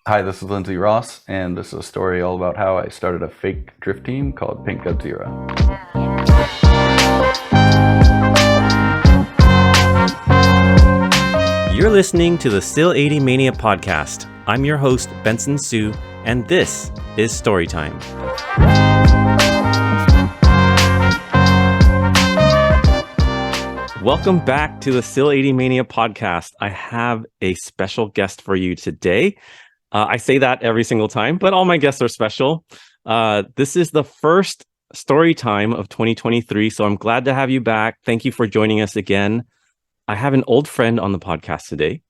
Hi, this is Lindsay Ross, and this is a story all about how I started a fake drift team called Pink Godzira. You're listening to the Still 80 Mania podcast. I'm your host, Benson Sue, and this is Storytime. Welcome back to the Still 80 Mania podcast. I have a special guest for you today. I say that every single time, but all my guests are special. This is the first story time of 2023, so I'm glad to have you back. Thank you for joining us again. I have an old friend on the podcast today.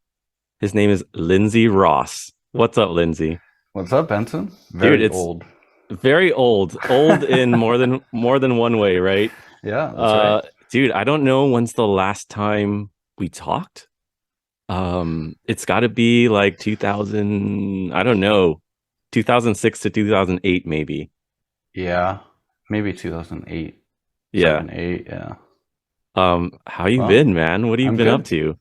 His name is Lindsay Ross. What's up, Lindsay? What's up, Benson? Very old. Very old. Old in more than one way, right? Yeah, that's right. Dude, I don't know when's the last time we talked. It's got to be like 2000, I don't know, 2006 to 2008 maybe. Yeah, maybe 2008. Yeah. 8, yeah. How you been, man? What have you been up to?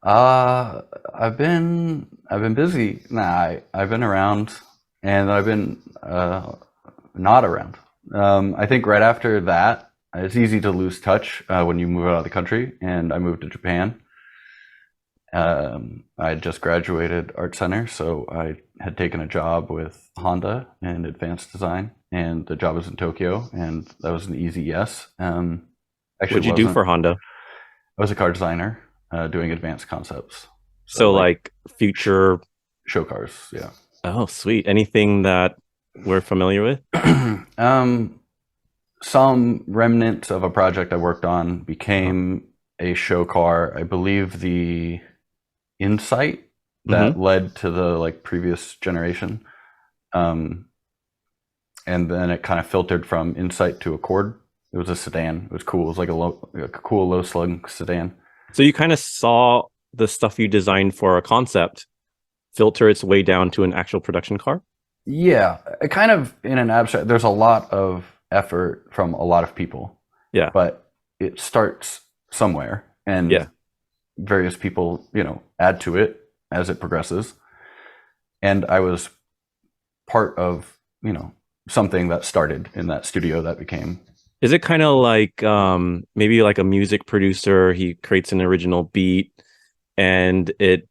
I've been busy. I've been around, and I've been not around. I think right after that, it's easy to lose touch when you move out of the country, and I moved to Japan. I had just graduated art center, so I had taken a job with Honda in advanced design, and the job was in Tokyo, and that was an easy yes. Actually, what'd you do for Honda? I was a car designer doing advanced concepts. So like future show cars, yeah. Oh, sweet. Anything that we're familiar with? Some remnant of a project I worked on became a show car. I believe the Insight that led to the previous generation, and then it kind of filtered from Insight to Accord. It was a sedan. It was cool. It was like a cool low slug sedan. So you kind of saw the stuff you designed for a concept filter its way down to an actual production car? Yeah, kind of in an abstract. There's a lot of effort from a lot of people. Yeah. But it starts somewhere, and various people, add to it as it progresses. And I was part of, something that started in that studio that became. Is it kind of like maybe like a music producer? He creates an original beat, and it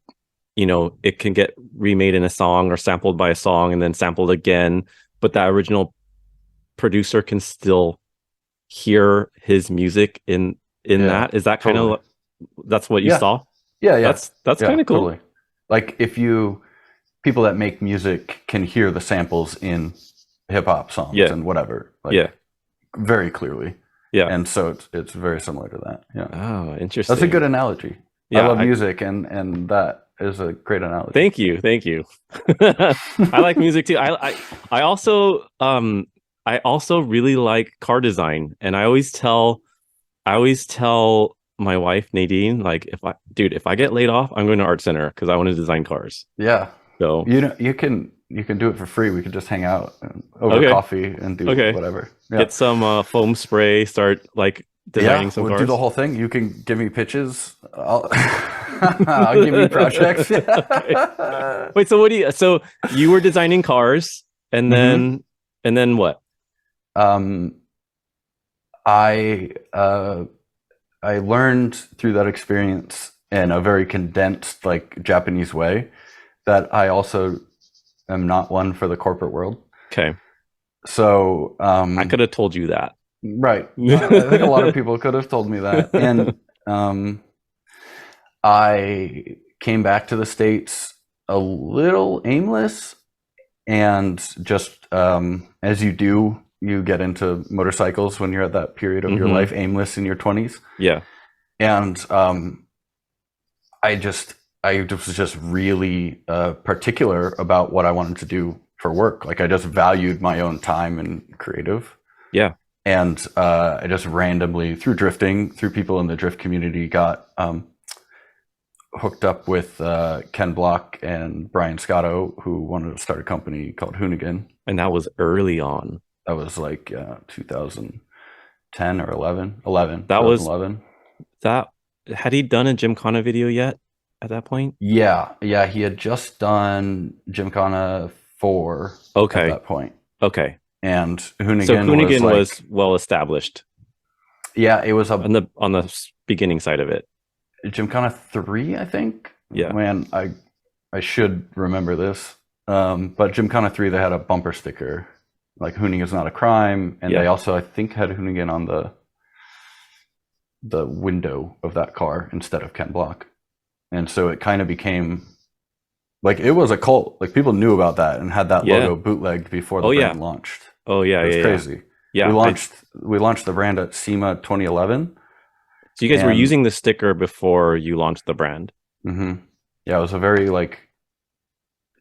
can get remade in a song or sampled by a song and then sampled again, but that original producer can still hear his music in that. Is that kind of that's what you saw? Yeah. That's kind of cool. Totally. Like people that make music can hear the samples in hip hop songs and whatever. Very clearly. Yeah. And so it's very similar to that. Yeah. Oh, interesting. That's a good analogy. Yeah, I love music, and that is a great analogy. Thank you. I like music too. I also really like car design, and I always tell my wife Nadine, like, if I get laid off, I'm going to art center because I want to design cars. Yeah. So you can do it for free. We could just hang out over coffee and do whatever. Yeah. Get some foam spray. Start designing some we'll cars. Do the whole thing. You can give me pitches. I'll give you projects. Wait, so you were designing cars, and then what? I learned through that experience in a very condensed, Japanese way, that I also am not one for the corporate world. Okay. So I could have told you that. Right. I think a lot of people could have told me that. And I came back to the States a little aimless, and just as you do, you get into motorcycles when you're at that period of your life, aimless in your 20s. Yeah. And I was just really particular about what I wanted to do for work. I just valued my own time and creative. Yeah. And I just randomly, through drifting, through people in the drift community, got hooked up with Ken Block and Brian Scotto, who wanted to start a company called Hoonigan. And that was early on. That was 2010 or 11. That was 11. That had he done a Gymkhana video yet? at that point? Yeah, yeah, he had just done Gymkhana 4 at Okay. that point. Okay. And So Hoonigan was Hoonigan was like, well established yeah, it was a on the beginning side of it. Gymkhana 3, I think. Yeah. Man, I should remember this. But Gymkhana 3, they had a bumper sticker, like Hoonigan is not a crime, and Yeah. they also, I think, had Hoonigan on the window of that car instead of Ken Block. And so it kind of became like it was a cult. Like people knew about that and had that Yeah. logo bootlegged before the Oh, brand yeah. launched. Oh, yeah. It was Yeah. crazy. Yeah. We launched the brand at SEMA 2011. So you guys were And using the sticker before you launched the brand. yeah, it was a very like,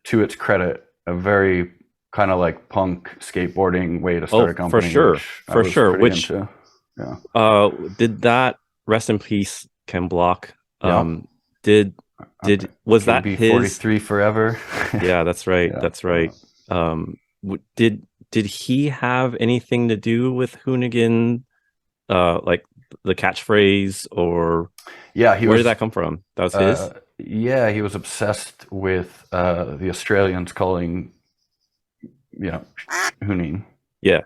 to its credit, a very kind of like punk skateboarding way to start a company. For sure. Which I For was sure. pretty Which into. Yeah. did that, rest in peace, Ken Block. Yeah. Did was that KB his 43 forever? Yeah, that's right. Yeah. That's right. Did he have anything to do with Hoonigan, like the catchphrase, or Yeah, where did that come from? That was his? Yeah, he was obsessed with the Australians calling, hooning. Yeah.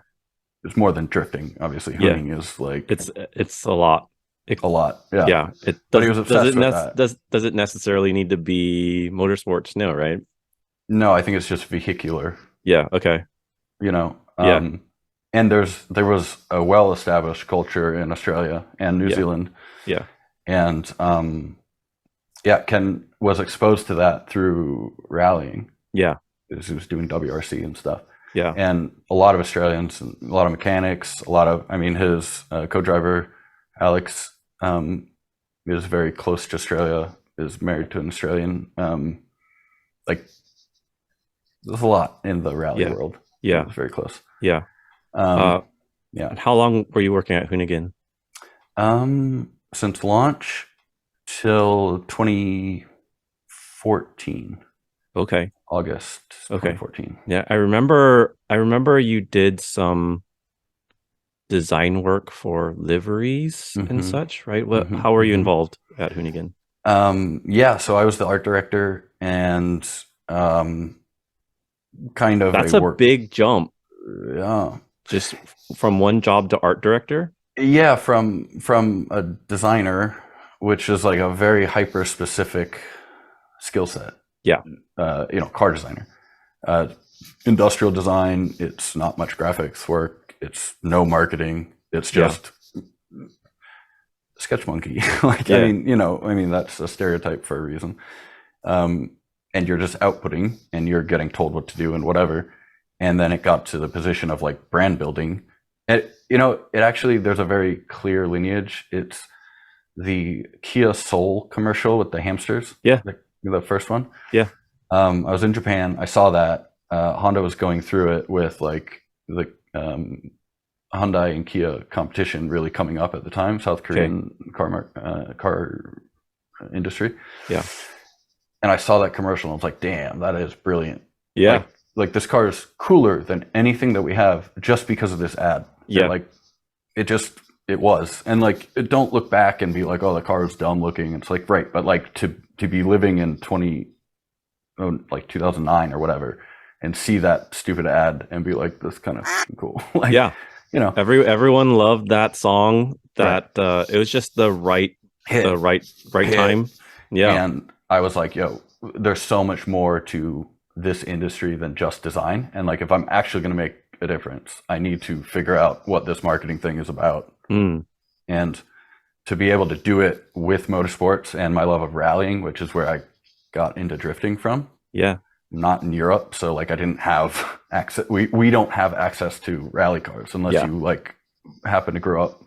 It's more than drifting. Obviously, Yeah. hooning is like It's a lot. a lot. Yeah. Yeah. It But does, he was obsessed with that. does it necessarily need to be motorsports? No, right? No, I think it's just vehicular. Yeah. Okay. Yeah. And there was a well-established culture in Australia and New Zealand. Yeah. And yeah, Ken was exposed to that through rallying. Yeah. Because he was doing WRC and stuff. Yeah. And a lot of Australians, a lot of mechanics, his co-driver, Alex, is very close to Australia, is married to an Australian. Like, there's a lot in the rally world. Yeah. It's very close. Yeah. Yeah. How long were you working at Hoonigan? Since launch till 2014. Okay. August 2014. Yeah, I remember you did some design work for liveries and such, right? How were you involved at Hoonigan? Yeah, so I was the art director and kind of That's a big jump. Yeah. Just from one job to art director? Yeah, from a designer, which is like a very hyper specific skill set. Yeah. Car designer. Industrial design, it's not much graphics work. It's no marketing. It's just sketch monkey. I mean, that's a stereotype for a reason. And you're just outputting and you're getting told what to do and whatever. And then it got to the position of like brand building. It actually, there's a very clear lineage. It's the Kia Soul commercial with the hamsters. Yeah. The first one. Yeah. I was in Japan. I saw that. Honda was going through it with like the Hyundai and Kia competition really coming up at the time, South Korean car industry. Yeah. And I saw that commercial and I was like, damn, that is brilliant. Yeah. Like this car is cooler than anything that we have just because of this ad. Yeah. And it was. And like, don't look back and be like, oh, the car is dumb looking. It's like, right. But like to be living in 2009 or whatever and see that stupid ad and be like, this kind of cool. Everyone loved that song. That it was just the right hit. The right time. Yeah. And I was like, yo, there's so much more to this industry than just design. And like, if I'm actually going to make a difference, I need to figure out what this marketing thing is about. And to be able to do it with motorsports and my love of rallying, which is where I got into drifting from. Yeah. Not in Europe. So like I didn't have access. We don't have access to rally cars unless you like happen to grow up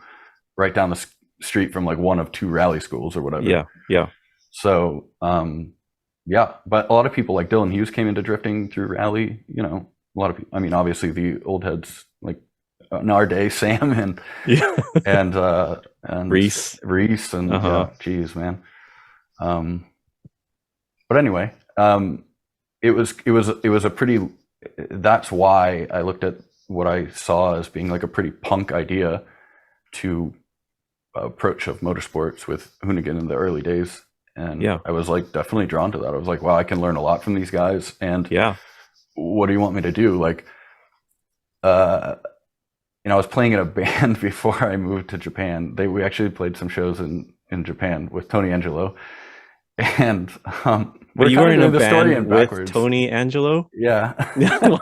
right down the street from like one of two rally schools or whatever. Yeah. Yeah. So, but a lot of people like Dylan Hughes came into drifting through rally, a lot of people, I mean, obviously the old heads like Narday, Sam and Reese and geez, man. But anyway, it was a pretty, that's why I looked at what I saw as being like a pretty punk idea to approach of motorsports with Hoonigan in the early days. And Yeah. I was like definitely drawn to that. I was like, wow, I can learn a lot from these guys. And Yeah. what do you want me to do? Like, I was playing in a band before I moved to Japan. We actually played some shows in Japan with Tony Angelo, and But we're you kind were of in a doing the story band in with backwards. Tony Angelo? Yeah.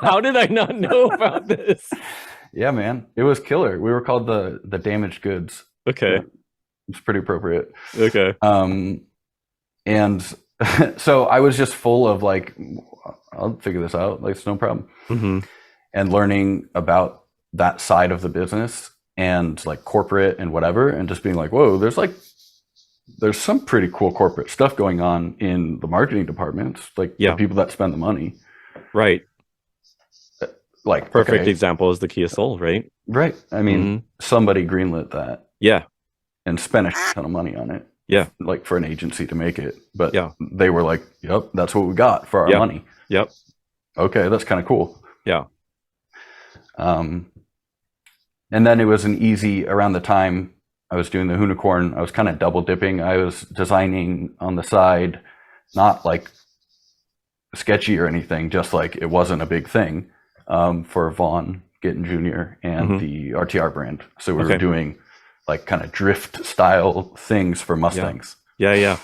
How did I not know about this? Yeah, man, it was killer. We were called the Damaged Goods. Okay. It's pretty appropriate. Okay. And so I was just full of like, I'll figure this out. Like, it's no problem. Mm-hmm. And learning about that side of the business and like corporate and whatever, and just being like, whoa, there's some pretty cool corporate stuff going on in the marketing departments, like the people that spend the money. Right. Like, perfect okay. example is the Kia Soul, right? Right. I mean, somebody greenlit that. Yeah. And spent a ton of money on it. Yeah. Like for an agency to make it. But yeah. they were like, yep, that's what we got for our money. Yep. Okay, that's kind of cool. Yeah. And then it was an easy, around the time I was doing the Hoonicorn, I was kind of double dipping. I was designing on the side, not like sketchy or anything, just like it wasn't a big thing, for Vaughn Gittin Jr. and the RTR brand. So we were doing like kind of drift style things for Mustangs. Yeah.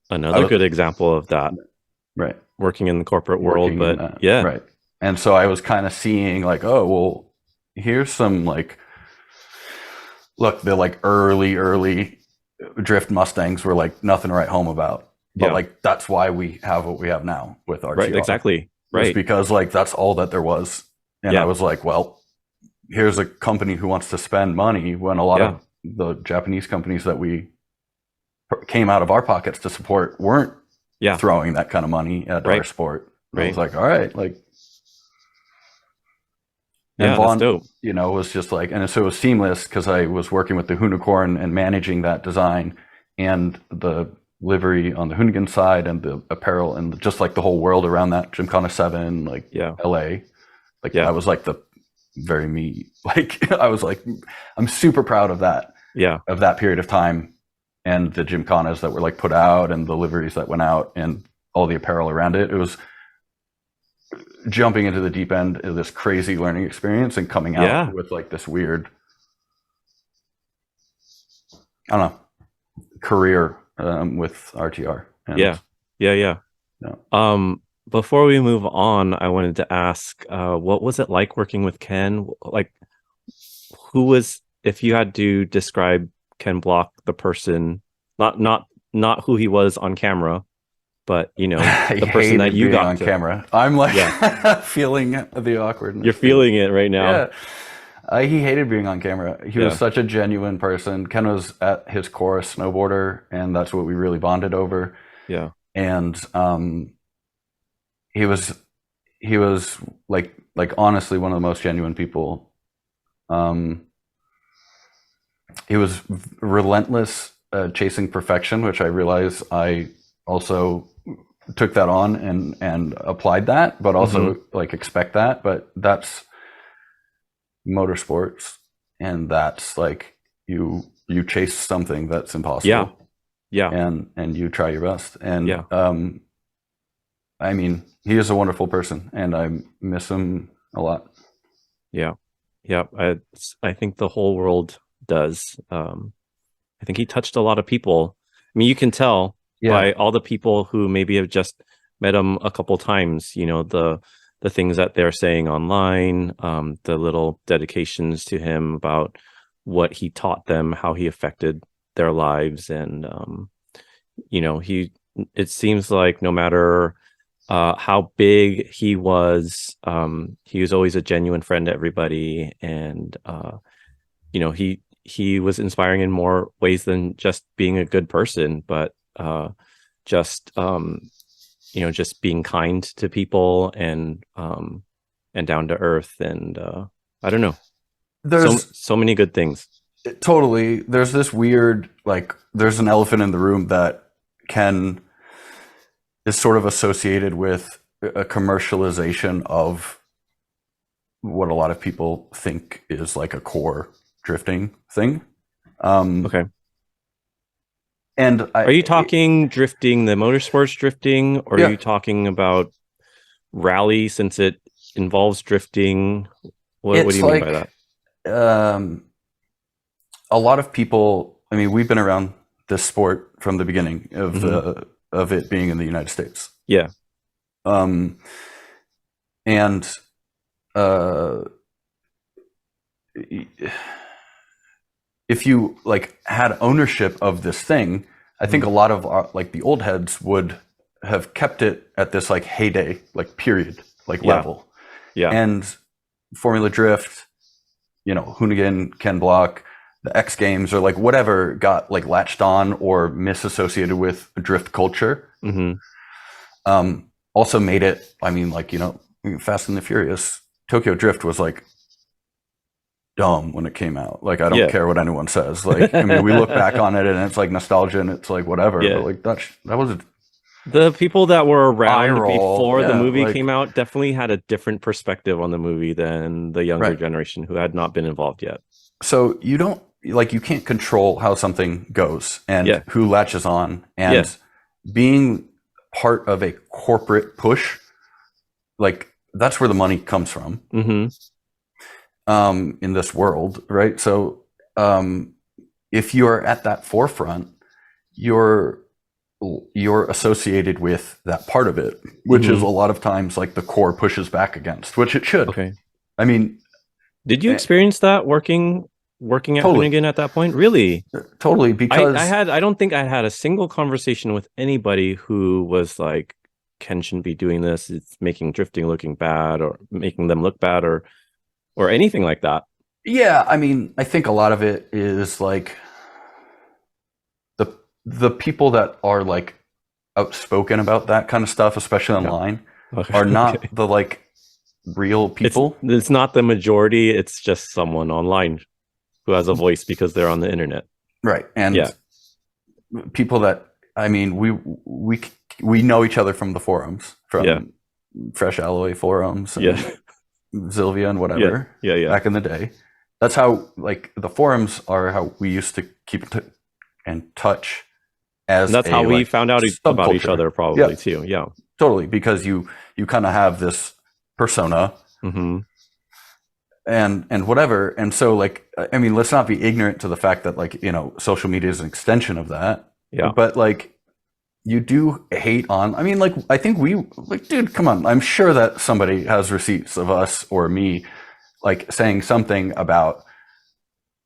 Another good example of that. Right. Working in the corporate world, but yeah. Right. And so I was kind of seeing like, oh, well, here's some like, look, the like early drift Mustangs were like nothing to write home about. But like, that's why we have what we have now with RTR. Right, exactly. Right. It's because like, that's all that there was. And I was like, well, here's a company who wants to spend money when a lot of the Japanese companies that we came out of our pockets to support weren't throwing that kind of money at our sport. Right. I was like, all right, like, and Vaughn, that's dope. Was just like, and so it was seamless because I was working with the Hoonicorn and managing that design and the livery on the Hoonigan side and the apparel and just like the whole world around that, Gymkhana 7, like LA. Like I was like the very me. Like I was like, I'm super proud of that. Yeah. Of that period of time and the Gymkhanas that were like put out and the liveries that went out and all the apparel around it. It was jumping into the deep end of this crazy learning experience and coming out with like this weird, I don't know, career with RTR. And, yeah. Before we move on, I wanted to ask, what was it like working with Ken? Like, who was, if you had to describe Ken Block, the person, not who he was on camera, but the person that you got on camera. I'm like feeling the awkwardness. You're feeling it right now. Yeah. He hated being on camera. He was such a genuine person. Ken was at his core a snowboarder, and that's what we really bonded over. Yeah. And he was like honestly one of the most genuine people. He was relentless, chasing perfection, which I realize I also took that on and applied that, but also like expect that. But that's motorsports, and that's like you chase something that's impossible. Yeah. And you try your best. And I mean, he is a wonderful person, and I miss him a lot. Yeah. I think the whole world does. I think he touched a lot of people. I mean, you can tell by all the people who maybe have just met him a couple times, the things that they're saying online, the little dedications to him about what he taught them, how he affected their lives. And, it seems like no matter how big he was always a genuine friend to everybody. And, he was inspiring in more ways than just being a good person, but just being kind to people and down to earth. And I don't know. There's so many good things. Totally. There's this weird, like, there's an elephant in the room that Ken is sort of associated with a commercialization of what a lot of people think is like a core drifting thing. And Are you talking drifting, the motorsports drifting, or are you talking about rally since it involves drifting? What do you mean by that? A lot of people, I mean, we've been around this sport from the beginning of it being in the United States. Yeah. And if you like had ownership of this thing, I think a lot of like the old heads would have kept it at this like heyday, like period, like level. Yeah. And Formula Drift, you know, Hoonigan, Ken Block, the X Games, or like whatever got like latched on or misassociated with drift culture. Also made it, I mean, like, you know, Fast and the Furious, Tokyo Drift was like dumb when it came out. Like, I don't care what anyone says. Like, I mean, we look back on it and it's like nostalgia and it's like whatever. But like that was the people that were around roll, before the movie came out definitely had a different perspective on the movie than the younger generation who had not been involved yet. So you don't like, you can't control how something goes and who latches on, and being part of a corporate push, like that's where the money comes from in this world, right? So if you're at that forefront, you're associated with that part of it, which is a lot of times like the core pushes back against, which it should. Okay. I mean, did you experience that working at Hoonigan at that point? Really? Totally. Because I don't think I had a single conversation with anybody who was like, Ken shouldn't be doing this. It's making drifting looking bad, or making them look bad, or anything like that. Yeah. I mean, I think a lot of it is like the people that are like outspoken about that kind of stuff, especially online, are not the like real people. It's not the majority. It's just someone online who has a voice because they're on the internet. Right. And people that, I mean, we know each other from the forums, from Fresh Alloy forums, and Zilvia and whatever. Back in the day. That's how, like, the forums are how we used to keep in touch. And that's how we found out about each other, probably too. Yeah, totally. Because you kind of have this persona, and whatever. And so, like, I mean, let's not be ignorant to the fact that, like, you know, social media is an extension of that. Yeah. But like, you do hate on. I mean, like, I think dude, come on. I'm sure that somebody has receipts of us or me, like, saying something about,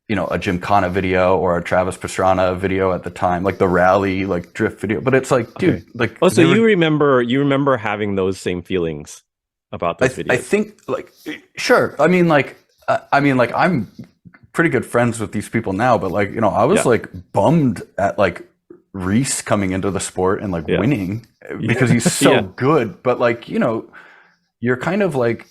you know, a Gymkhana video or a Travis Pastrana video at the time, like the rally, like drift video. But it's like, dude, like, so you remember having those same feelings about those videos? I think, like, sure. I mean, like, I'm pretty good friends with these people now, but like, you know, I was like bummed at like Reese coming into the sport and like winning because he's so good. But like, you know, you're kind of like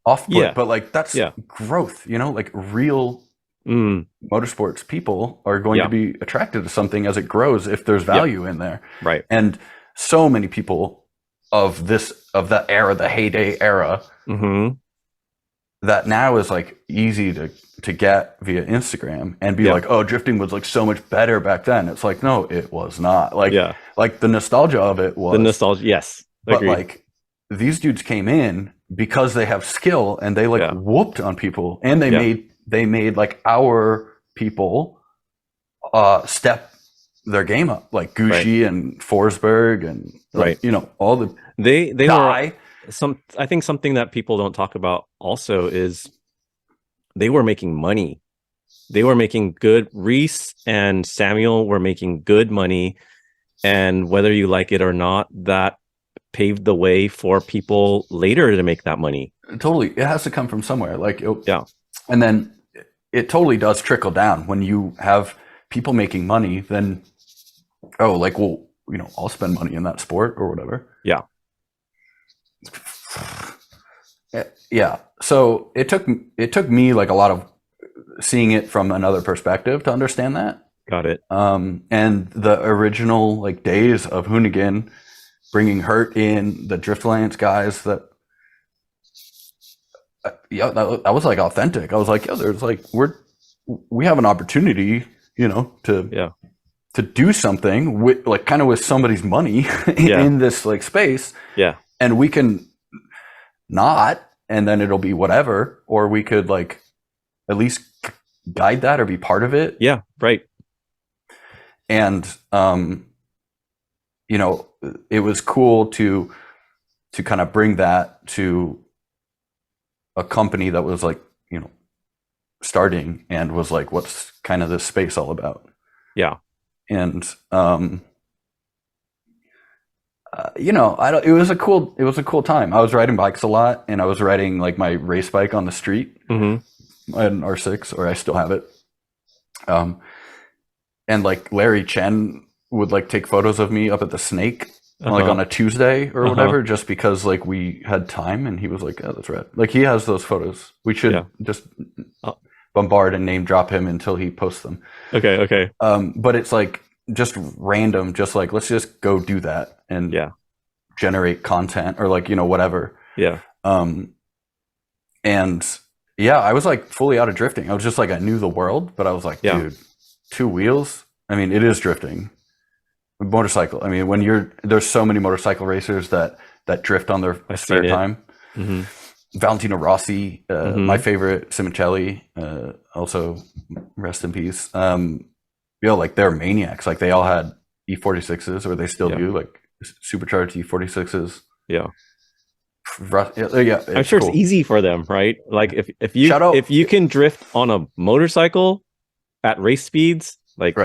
off put, but like that's growth, you know, like real motorsports people are going to be attracted to something as it grows if there's value in there. Right. And so many people of that era, the heyday era, that now is like easy to get via Instagram and be like, oh, drifting was like so much better back then. It's like, no, it was not. Like, like the nostalgia of it was. The nostalgia, yes. But like, these dudes came in because they have skill and they like whooped on people, and they made like our people step their game up, like Gucci and Forsberg and like, you know, all the they were I think something that people don't talk about also is they were making money. They were making good. Reese and Samuel were making good money, and whether you like it or not, that paved the way for people later to make that money. Totally. It has to come from somewhere. Like, and then it totally does trickle down when you have people making money, then, oh, like, well, you know, I'll spend money in that sport or whatever. Yeah. Yeah. So it took me like a lot of seeing it from another perspective to understand that. Got it. And the original like days of Hoonigan, bringing Hurt in, the Drift Alliance guys, that was like authentic. I was like, there's like, we have an opportunity, you know, to do something with like kind of with somebody's money in this like space. Yeah. And we can not, and then it'll be whatever, or we could like at least guide that or be part of it. Yeah. Right. And, you know, it was cool to kind of bring that to a company that was like, you know, starting and was like, what's kind of this space all about? Yeah. And, you know, it was a cool time. I was riding bikes a lot, and I was riding like my race bike on the street. Mm-hmm. I had an R6, or I still have it. And like Larry Chen would like take photos of me up at the Snake, like on a Tuesday or whatever, just because like we had time, and he was like, "Oh, that's right." Like he has those photos. We should just bombard and name drop him until he posts them. Okay. But it's like just random, just like let's just go do that and generate content or like, you know, whatever. Yeah. And yeah, I was like fully out of drifting. I was just like, I knew the world, but I was like, dude, 2 wheels. I mean, it is drifting. Motorcycle. I mean, there's so many motorcycle racers that drift on their spare time. Mm-hmm. Valentino Rossi, my favorite, Simoncelli, also rest in peace. You know, like they're maniacs. Like they all had E46s, or they still do, like supercharged E46s. Yeah. Yeah, I'm sure it's easy for them, right? Like if you can drift on a motorcycle at race speeds, like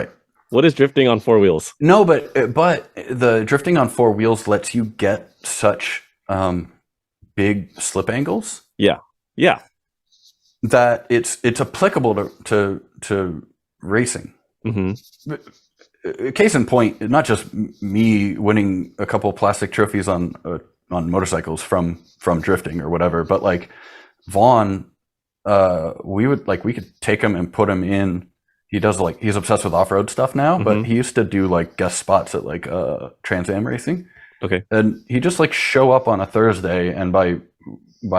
what is drifting on 4 wheels? No, but the drifting on 4 wheels lets you get such big slip angles. Yeah. That it's applicable to racing. Mm-hmm. Case in point, not just me winning a couple plastic trophies on motorcycles from drifting or whatever, but like Vaughn, we could take him and put him in. He's obsessed with off-road stuff now, but he used to do like guest spots at like Trans Am racing. Okay. And he just like show up on a Thursday, and by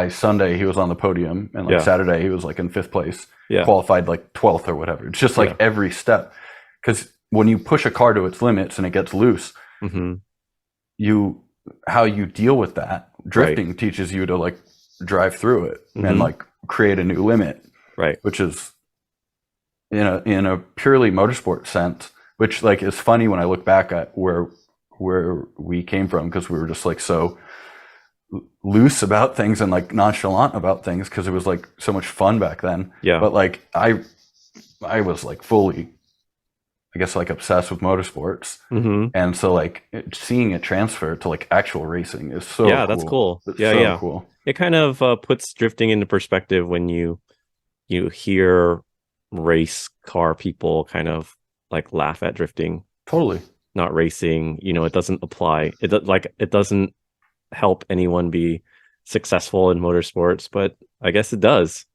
Sunday he was on the podium, and like Saturday he was like in 5th place, qualified like 12th or whatever. It's just like every step, because when you push a car to its limits and it gets loose, how you deal with that. Drifting teaches you to like drive through it and like create a new limit, which is in a purely motorsport sense, which like is funny when I look back at where we came from, because we were just like so loose about things and like nonchalant about things because it was like so much fun back then. But like I was like fully, I guess, like obsessed with motorsports, and so like seeing it transfer to like actual racing is so cool. That's cool. It's cool. It kind of puts drifting into perspective when you hear race car people kind of like laugh at drifting. Totally. Not racing, you know, it doesn't apply. It doesn't help anyone be successful in motorsports, but I guess it does.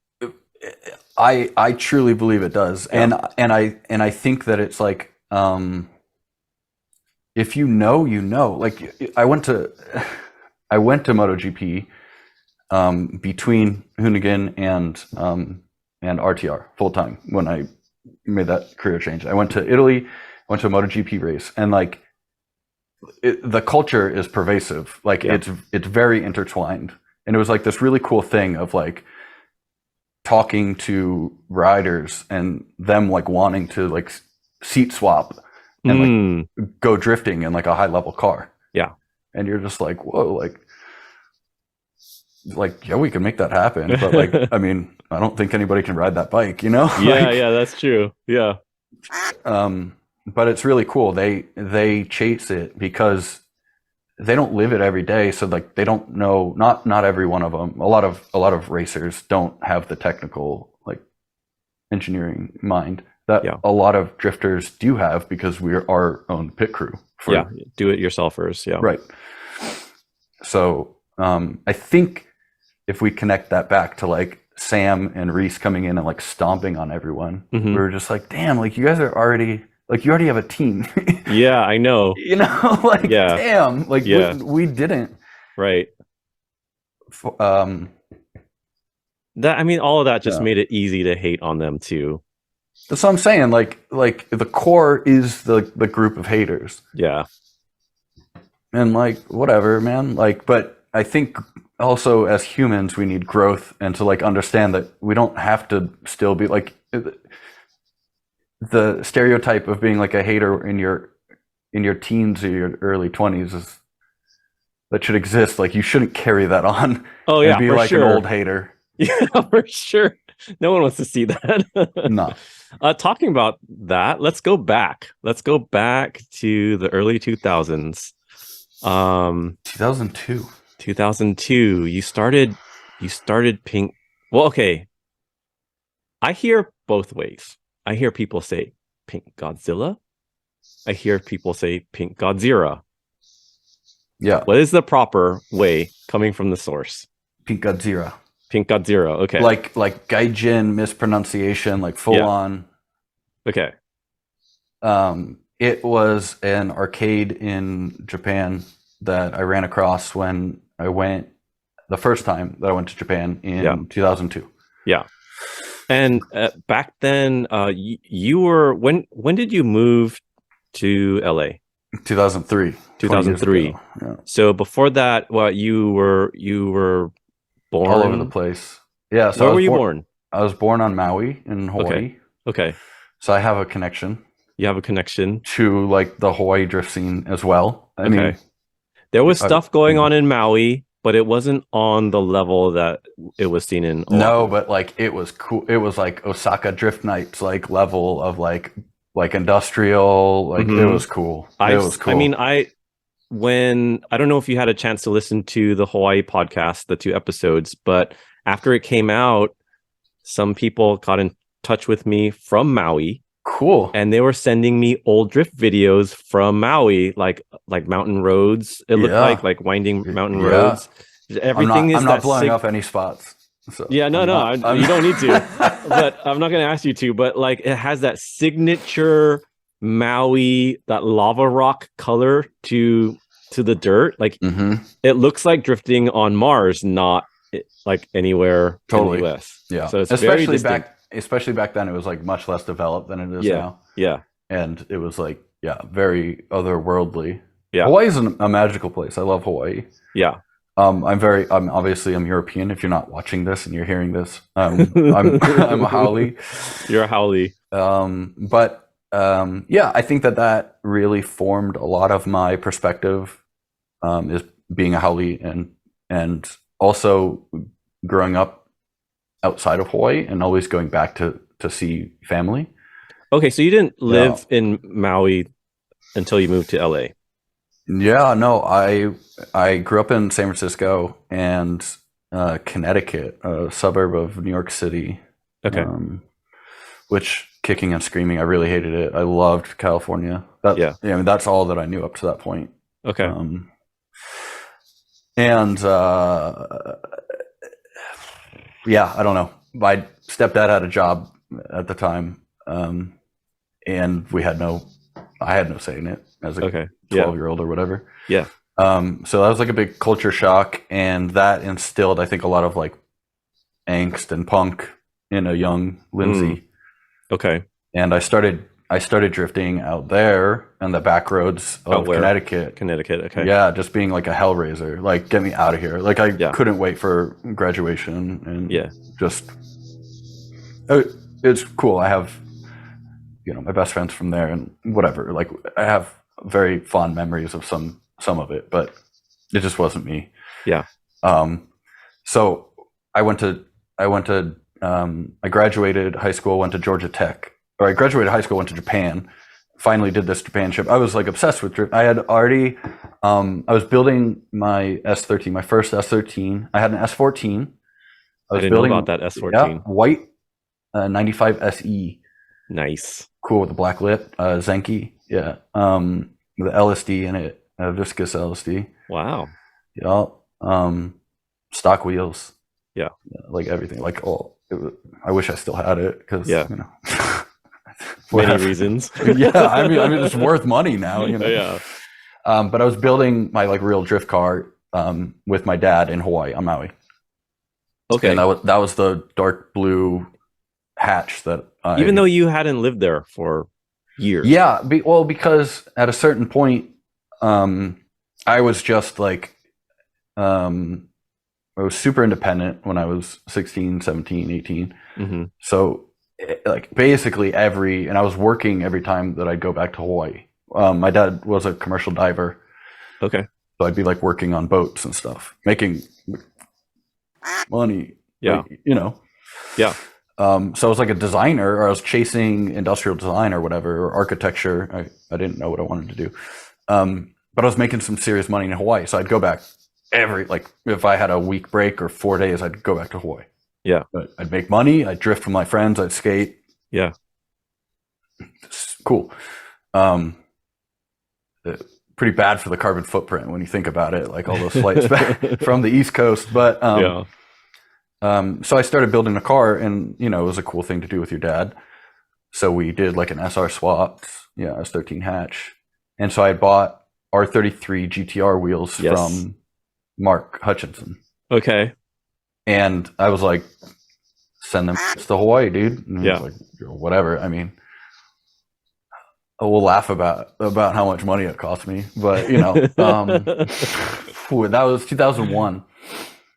I truly believe it does. And I think that it's like if you know, like I went to MotoGP between Hoonigan and RTR full time when I made that career change. I went to Italy, went to a MotoGP race, and like the culture is pervasive. Like it's very intertwined, and it was like this really cool thing of like talking to riders and them like wanting to like seat swap and like go drifting in like a high level car. And you're just like, whoa, like yeah, we can make that happen, but like I mean, I don't think anybody can ride that bike, you know? That's true. But it's really cool. They chase it because they don't live it every day, so like they don't know. Not every one of them. A lot of racers don't have the technical like engineering mind that a lot of drifters do have, because we're our own pit crew. Do it yourselfers. Right. So I think if we connect that back to like Sam and Reese coming in and like stomping on everyone, we were just like, damn, like you guys are already. Like you already have a team. I know. You know, like damn, like we didn't. Right. That, I mean, all of that just made it easy to hate on them too. That's what I'm saying. Like the core is the group of haters, Yeah. and like whatever, man. Like, but I think also as humans we need growth and to like understand that we don't have to still be like the stereotype of being like a hater in your teens or your early 20s is that should exist. Like you shouldn't carry that on Oh and yeah, be for like sure. an old hater. Yeah, for sure. No one wants to see that. No. Talking about that, let's go back. Let's go back to the early 2000s. 2002. 2002. You started Pink. Well, okay. I hear both ways. I hear people say Pink Godzilla. I hear people say Pink Godzira. Yeah. What is the proper way coming from the source? Pink Godzira. Pink Godzira. Okay. Like gaijin mispronunciation, like full on. Okay. It was an arcade in Japan that I ran across when I went the first time that I went to Japan in 2002. Yeah. And back then, you were when did you move to LA? 2003. 2003. Yeah. So before that, you were born All over the place. Yeah. So where were you born? I was born on Maui in Hawaii. Okay. So I have a connection. You have a connection to like the Hawaii drift scene as well. I mean, there was stuff going on in Maui, but it wasn't on the level that it was seen in Oahu. No, but like it was cool. It was like Osaka drift nights, like level of like industrial. Like it was cool. It was cool. I mean, I don't know if you had a chance to listen to the Hawaii podcast, the 2 episodes, but after it came out, some people got in touch with me from Maui. Cool. And they were sending me old drift videos from Maui, like mountain roads. It looked like winding mountain roads. Everything I'm not blowing up any spots. So yeah, no, you don't need to. But I'm not going to ask you to. But like, it has that signature Maui, that lava rock color to the dirt. Like, it looks like drifting on Mars, not like anywhere in the US. Yeah. So it's especially back then, it was like much less developed than it is now. Yeah. And it was like, very otherworldly. Yeah. Hawaii's a magical place. I love Hawaii. Yeah. I'm obviously I'm European. If you're not watching this and you're hearing this, I'm a Haole. You're a Haole. I think that really formed a lot of my perspective, is being a Haole and also growing up outside of Hawaii and always going back to see family. Okay, so you didn't live in Maui until you moved to LA. Yeah, no, I grew up in San Francisco and Connecticut, a suburb of New York City. Okay. Which, kicking and screaming, I really hated it. I loved California. I mean, that's all that I knew up to that point. Okay. I don't know. My stepdad had a job at the time, and I had no say in it as a 12-year-old or whatever. Yeah. So that was like a big culture shock, and that instilled, I think, a lot of like angst and punk in a young Lindsay. Okay. And I started drifting out there in the back roads of Connecticut. Okay. Yeah, just being like a hellraiser. Like, get me out of here. Like, I couldn't wait for graduation. And just, it's cool. I have, my best friends from there and whatever. Like, I have very fond memories of some of it, but it just wasn't me. Yeah. So I graduated high school, went to Georgia Tech. Or I graduated high school, went to Japan, finally did this Japan trip. I was like obsessed with drift. I had already, I was building my S13, my first S13. I had an S14. I didn't know about that S14. Yeah, white 95 SE. Nice. Cool with the black lip, Zenki. Yeah. The LSD in it, viscous LSD. Wow. Yeah. Stock wheels. Yeah. Like everything. Like, I wish I still had it because, many reasons. I mean, it's worth money now. Yeah. But I was building my like real drift car with my dad in Hawaii on Maui. Okay. And that was the dark blue hatch that Even though you hadn't lived there for years. Yeah, because at a certain point, I was just like, I was super independent when I was 16, 17, 18. Mm-hmm. So like basically and I was working every time that I'd go back to Hawaii. My dad was a commercial diver. Okay. So I'd be like working on boats and stuff, making money. Yeah. Like, you know. Yeah. So I was like a designer, or I was chasing industrial design or whatever, or architecture. I didn't know what I wanted to do. But I was making some serious money in Hawaii. So I'd go back if I had a week break or 4 days, I'd go back to Hawaii. Yeah. But I'd make money. I'd drift with my friends. I'd skate. Yeah. It's cool. Pretty bad for the carbon footprint when you think about it, like all those flights back from the East Coast. But so I started building a car, and it was a cool thing to do with your dad. So we did like an SR swap, S13 hatch, and so I bought R33 GTR wheels from Mark Hutchinson. Okay. And I was like, send them to Hawaii, dude. And he was like, whatever. I mean, we'll laugh about how much money it cost me, but that was 2001.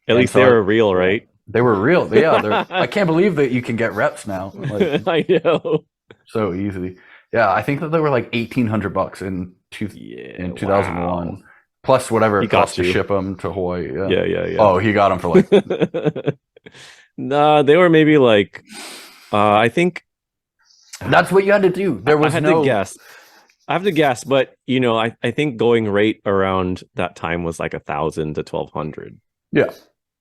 At least they were real, right? They were real. Yeah. I can't believe that you can get reps now. Like, I know. So easy. Yeah. I think that they were like $1,800 in 2001. Wow. Plus whatever it cost to ship them to Hawaii. Yeah. Oh, he got them for like... Nah, they were maybe like, I think... That's what you had to do. There was I have to guess, but I think going rate around that time was like 1,000 to 1,200. Yeah,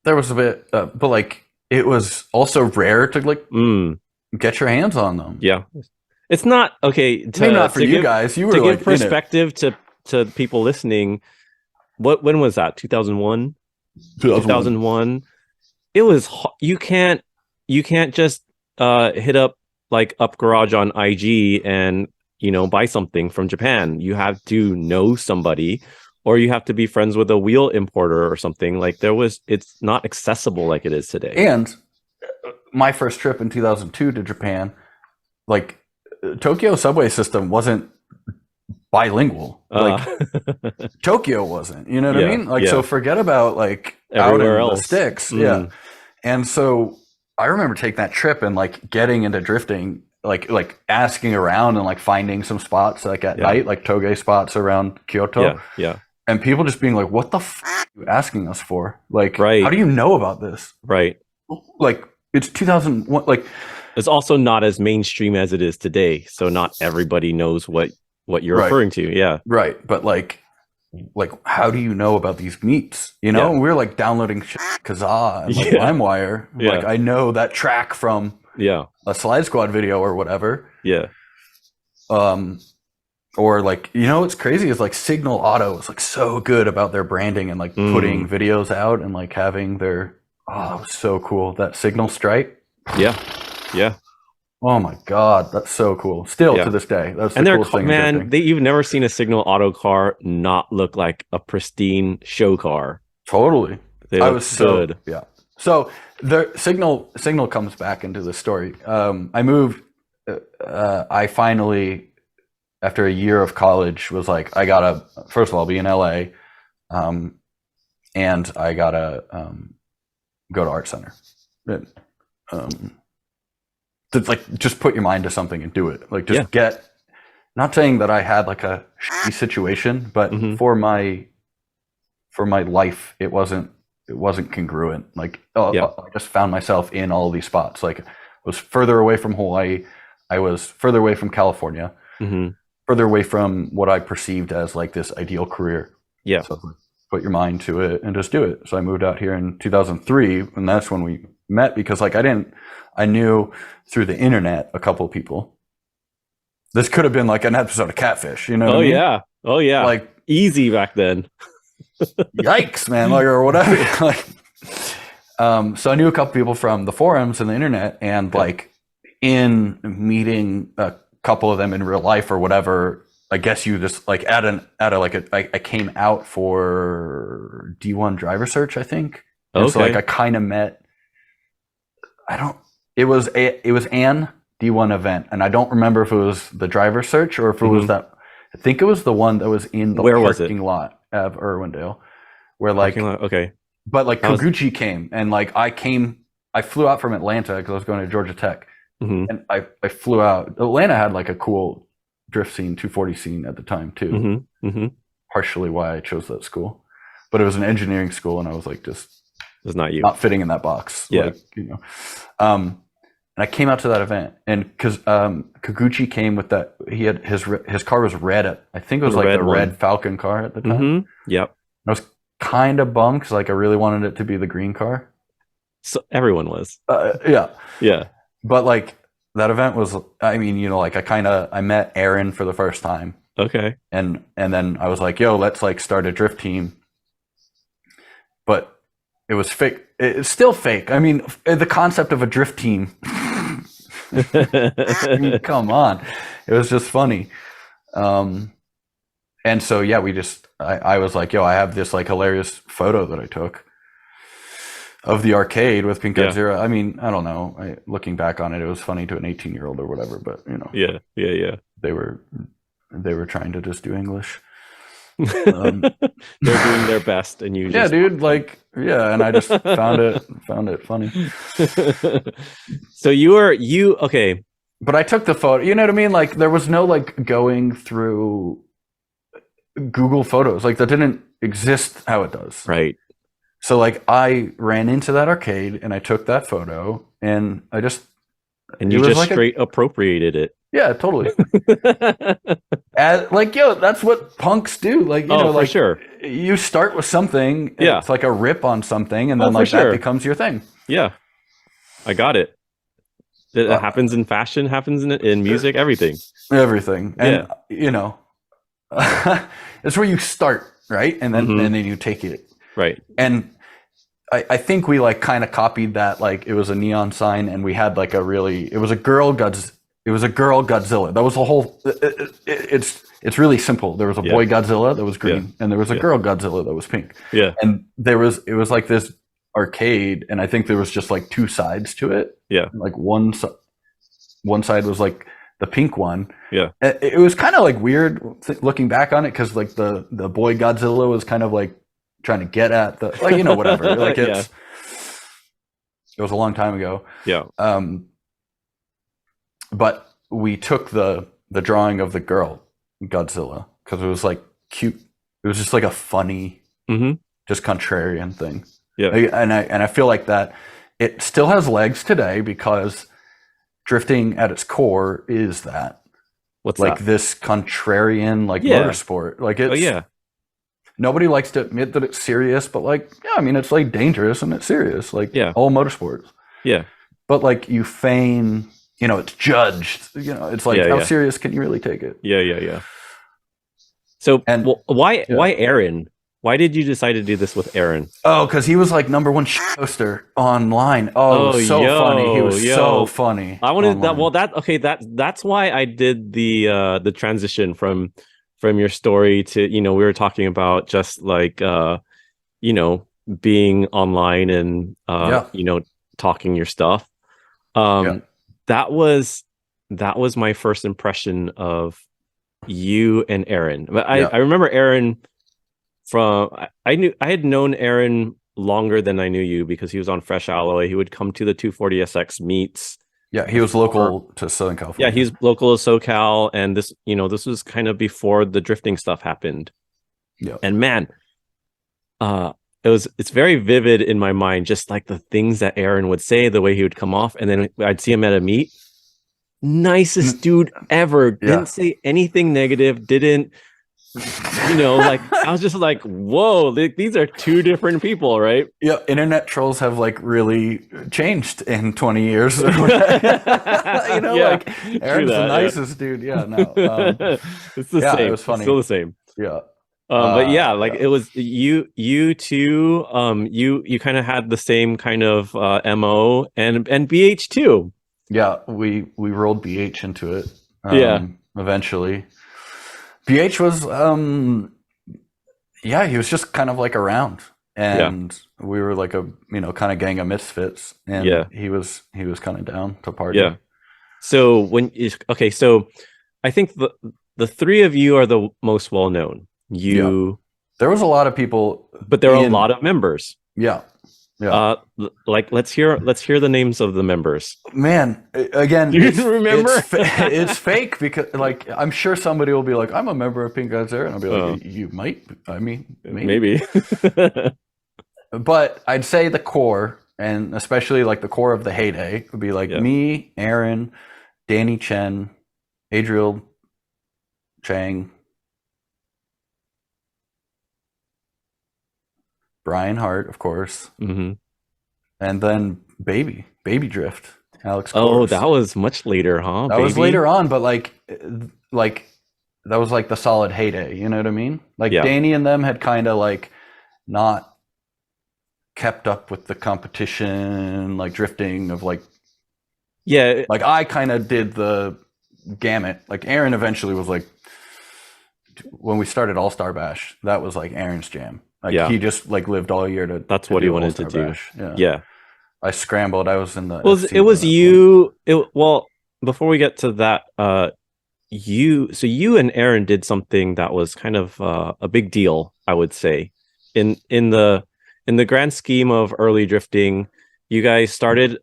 there was a bit, but like it was also rare to like get your hands on them. Yeah, it's not okay. Maybe not for you guys. You were to like give perspective to people listening. When was that? 2001. 2001. It was you can't just hit up Garage on IG and buy something from Japan. You have to know somebody, or you have to be friends with a wheel importer or something. Like it's not accessible like it is today. And my first trip in 2002 to Japan, like Tokyo subway system wasn't bilingual. Like Tokyo wasn't, you know what I mean? Like, so forget about like everywhere else. The sticks. Yeah. And so I remember taking that trip and like getting into drifting, like asking around and like finding some spots like at night, like toge spots around Kyoto. Yeah. And people just being like, what the f are you asking us for? Like, how do you know about this? Right. Like it's 2001. Like it's also not as mainstream as it is today. So not everybody knows what you're referring to. Yeah. Right. But like how do you know about these meets? We were like downloading Kazaa and like LimeWire. Like I know that track from a Slide Squad video or whatever. Yeah. Or like what's crazy is like Signal Auto is like so good about their branding and like putting videos out and like having their that was so cool. That Signal Stripe. Yeah. Oh my God, that's so cool. Still to this day, that's the coolest thing. Man, you've never seen a Signal Auto car not look like a pristine show car. Totally. I was good. Yeah. So the Signal comes back into the story. I moved. I finally, after a year of college, was like, I gotta first of all be in LA, and I gotta go to Art Center. To like just put your mind to something and do it. Like just get. Not saying that I had like a shitty situation, but for my life, it wasn't congruent. Like I just found myself in all of these spots. Like I was further away from Hawaii. I was further away from California. Further away from what I perceived as like this ideal career. Yeah. So put your mind to it and just do it. So I moved out here in 2003, and that's when we met because like I knew through the internet a couple of people. This could have been like an episode of Catfish, you know what I mean? Yeah. Oh yeah. Like easy back then. Yikes, man, like or whatever. Like so I knew a couple people from the forums and the internet, and like in meeting a couple of them in real life or whatever, I guess you just like I came out for D1 driver search, I think. And so like I kind of met It was an D1 event, and I don't remember if it was the driver search or if it was that. I think it was the one that was in the parking lot of Irwindale, where like okay, but like Koguchi came, and like I flew out from Atlanta because I was going to Georgia Tech, and I flew out. Atlanta had like a cool drift scene, 240 scene at the time too. Partially why I chose that school, but it was an engineering school, and I was like, just it's not you, not fitting in that box. Yeah, like, you know. And I came out to that event, and because Koguchi came with that, he had his car was red. I think it was like the red Falcon car at the time. Yep. I was kind of bummed because like I really wanted it to be the green car. So everyone was. Yeah. But like that event was, I mean, you know, like I met Aaron for the first time. Okay. And then I was like, yo, let's like start a drift team. But it was fake. It's still fake. I mean, the concept of a drift team. I mean, come on. It was just funny. And so, yeah, I was like, yo, I have this like hilarious photo that I took of the arcade with Pink Godzira. I mean, I don't know. Looking back on it, it was funny to an 18-year-old or whatever, but you know. Yeah. They were trying to just do English. They're doing their best, and you just... dude, like, and I just found it funny. So okay, but I took the photo, you know what I mean? Like there was no like going through Google Photos, like that didn't exist how it does, right? So like I ran into that arcade and I took that photo, and I just you just like straight appropriated it. Yeah, totally. Like, yo, that's what punks do. Like, you know, like, for sure. You start with something. And it's like a rip on something, and then like that becomes your thing. Yeah, I got it. It happens in fashion, happens in music, everything. And you know, it's where you start, right? And then you take it, right? And I think we like kind of copied that. Like, it was a neon sign, and we had like it was a girl Godzilla. That was the whole. It's really simple. There was a boy Godzilla that was green, and there was a girl Godzilla that was pink. Yeah, and it was like this arcade, and I think there was just like two sides to it. Yeah, and like one side was like the pink one. Yeah, it was kind of like weird looking back on it, because like the boy Godzilla was kind of like trying to get at the, like, you know, whatever. Like it was a long time ago. Yeah. But we took the drawing of the girl Godzilla because it was like cute. It was just like a funny, just contrarian thing. Yeah. And I feel like that it still has legs today, because drifting at its core is that. What's like that? This contrarian, like motorsport. Like it's nobody likes to admit that it's serious, but like, I mean, it's like dangerous and it's serious. Like all motorsports. Yeah. But like you feign, you know, it's judged. You know, it's like, how serious can you really take it? Yeah. So, why Aaron? Why did you decide to do this with Aaron? Oh, because he was like #1 poster online. Oh, so funny. He was so funny. I wanted that. Well, that's why I did the transition from your story to, you know, we were talking about just like you know, being online and you know, talking your stuff. That was my first impression of you and Aaron. But I remember Aaron from, I had known Aaron longer than I knew you, because he was on Fresh Alloy. He would come to the 240SX meets. Yeah, he was local to Southern California. Yeah, he's local to SoCal, and this was kind of before the drifting stuff happened. Yeah. And man, it's very vivid in my mind, just like the things that Aaron would say, the way he would come off, and then I'd see him at a meet. Nicest dude ever. Didn't say anything negative. Didn't, you know, like, I was just like, whoa, these are two different people, right? Yeah, internet trolls have like really changed in 20 years. You know, like, Aaron's the nicest dude. Yeah, no, it's the same. It was funny. It's still the same. Yeah. But yeah, like it was you two, you kind of had the same kind of MO, and BH too. Yeah, we rolled BH into it. Eventually. BH was he was just kind of like around. and we were like a kind of gang of misfits, and he was kind of down to party. Yeah. So so I think the three of you are the most well known. There was a lot of people, but there are a lot of members. Yeah. Like let's hear the names of the members. Man, again, do you remember? It's fake because like I'm sure somebody will be like, I'm a member of Pink Godzira, and I'll be like, you might. I mean, maybe. But I'd say the core, and especially like the core of the heyday, would be like me, Aaron, Danny Chen, Adriel Chang, Brian Hart, of course, and then Baby Drift, Alex Kors. Oh, that was much later, huh? That was later on, but like that was like the solid heyday. You know what I mean? Like Danny and them had kind of like not kept up with the competition, like drifting of like. Yeah. Like I kind of did the gamut. Like Aaron eventually was like, when we started All Star Bash, that was like Aaron's jam. Like he just like lived all year to. That's what he wanted to do. Bash. Yeah. I scrambled. I was in the. It was you. Well, before we get to that, you and Aaron did something that was kind of a big deal, I would say, in the grand scheme of early drifting. You guys started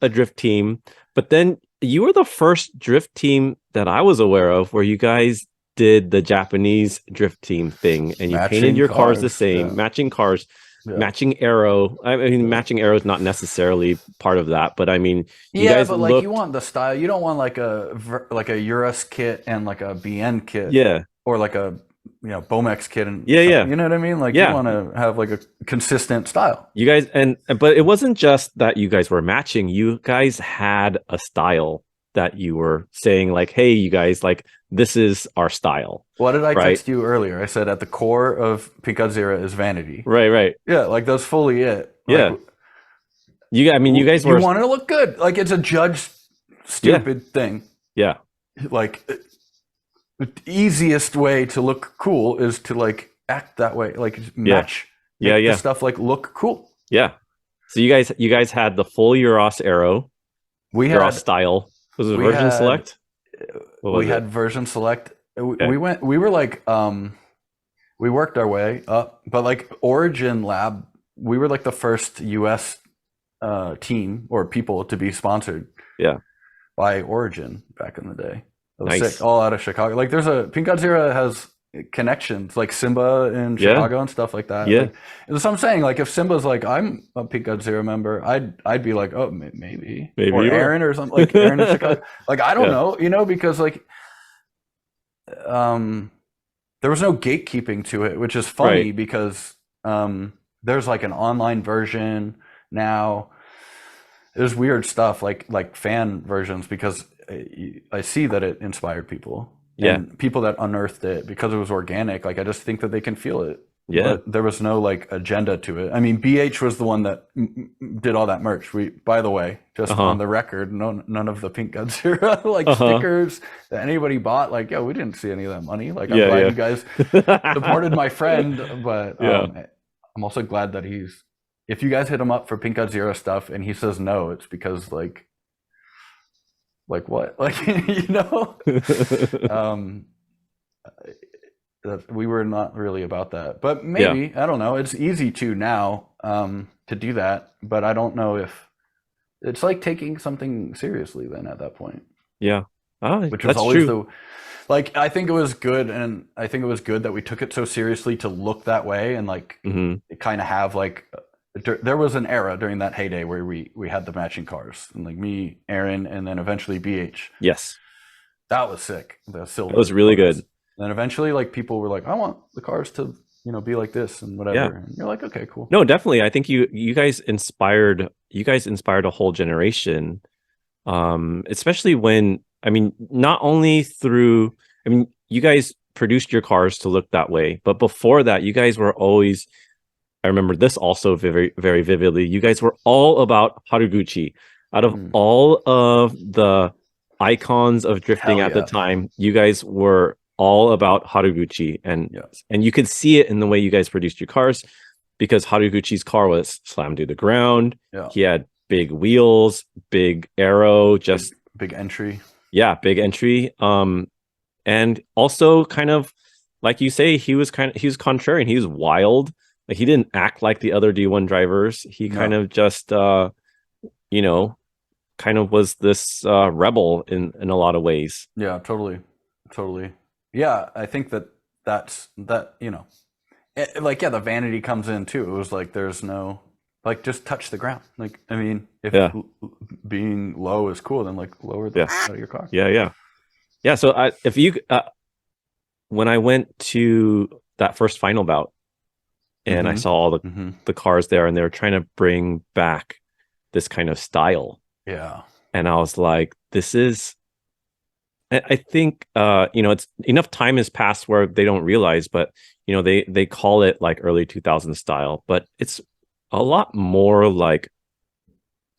a drift team, but then you were the first drift team that I was aware of where you guys did the Japanese drift team thing, and you painted your cars the same, matching cars, matching arrow. I mean, matching arrow is not necessarily part of that, but I mean, you guys but like you want the style. You don't want like a Urus kit and like a BN kit, or like a Bomex kit, and you know what I mean. Like you want to have like a consistent style. You guys, but it wasn't just that you guys were matching. You guys had a style that you were saying like, hey, you guys, like this is our style. What did I text you earlier? I said at the core of Pink Godzira is vanity. Right. Yeah, like that's fully it. Yeah. Like, you guys were. You want to look good. Like it's a judge stupid thing. Yeah. Like the easiest way to look cool is to like act that way. Like match. The stuff like look cool. Yeah. So you guys had the full Euros arrow. We Euros had style. Was it version select? We had version select. We were like we worked our way up, but like Origin Lab, we were like the first US team or people to be sponsored by Origin back in the day. It was sick, all out of Chicago. Like there's Pink Godzira has connections like Simba in Chicago and stuff like that. Like, so I'm saying like if Simba's like I'm a Pink Godzira member, I'd be like, oh maybe or Aaron or something, like Aaron in Chicago. Like I don't know, because like there was no gatekeeping to it, which is funny because there's like an online version now. There's weird stuff like fan versions because I see that it inspired people. And people that unearthed it because it was organic. Like I just think that they can feel it. Yeah, but there was no like agenda to it. I mean, BH was the one that did all that merch. By the way, just on the record, none of the Pink Godzira like stickers that anybody bought. Like, we didn't see any of that money. Like, I'm glad you guys supported my friend, but I'm also glad that if you guys hit him up for Pink Godzira stuff and he says no, it's because like what? Like, we were not really about that, but maybe, I don't know. It's easy to now to do that, but I don't know if it's like taking something seriously then at that point. Yeah. Which was always true. I think it was good. And I think it was good that we took it so seriously to look that way and like kind of have like, there was an era during that heyday where we had the matching cars and like me, Aaron, and then eventually BH. Yes. That was sick. The silver. It was really good. And then eventually like people were like, I want the cars to, be like this and whatever. Yeah. And you're like, okay, cool. No, definitely. I think you guys inspired a whole generation. Especially when, not only through, you guys produced your cars to look that way, but before that, you guys were always, I remember this also very, very vividly. You guys were all about Haruguchi. Out of all of the icons of drifting at the time, you guys were all about Haruguchi, and you could see it in the way you guys produced your cars. because Haraguchi's car was slammed to the ground. Yeah. He had big wheels, big aero, just big entry. Yeah, big entry. And also kind of like you say, he was contrarian. He was wild. Like he didn't act like the other D1 drivers. He kind of just you know, kind of was this rebel in a lot of ways. Yeah, totally. Yeah, I think that's you know, like, yeah, the vanity comes in too. It was like, there's no, like, just touch the ground. Like, I mean, if being low is cool, then like lower the out of your car. Yeah. So when I went to that first final bout and I saw all the cars there, and they were trying to bring back this kind of style. Yeah. And I was like, this is, I think, you know, it's enough time has passed where they don't realize, but, you know, they call it like early 2000s style, but it's a lot more like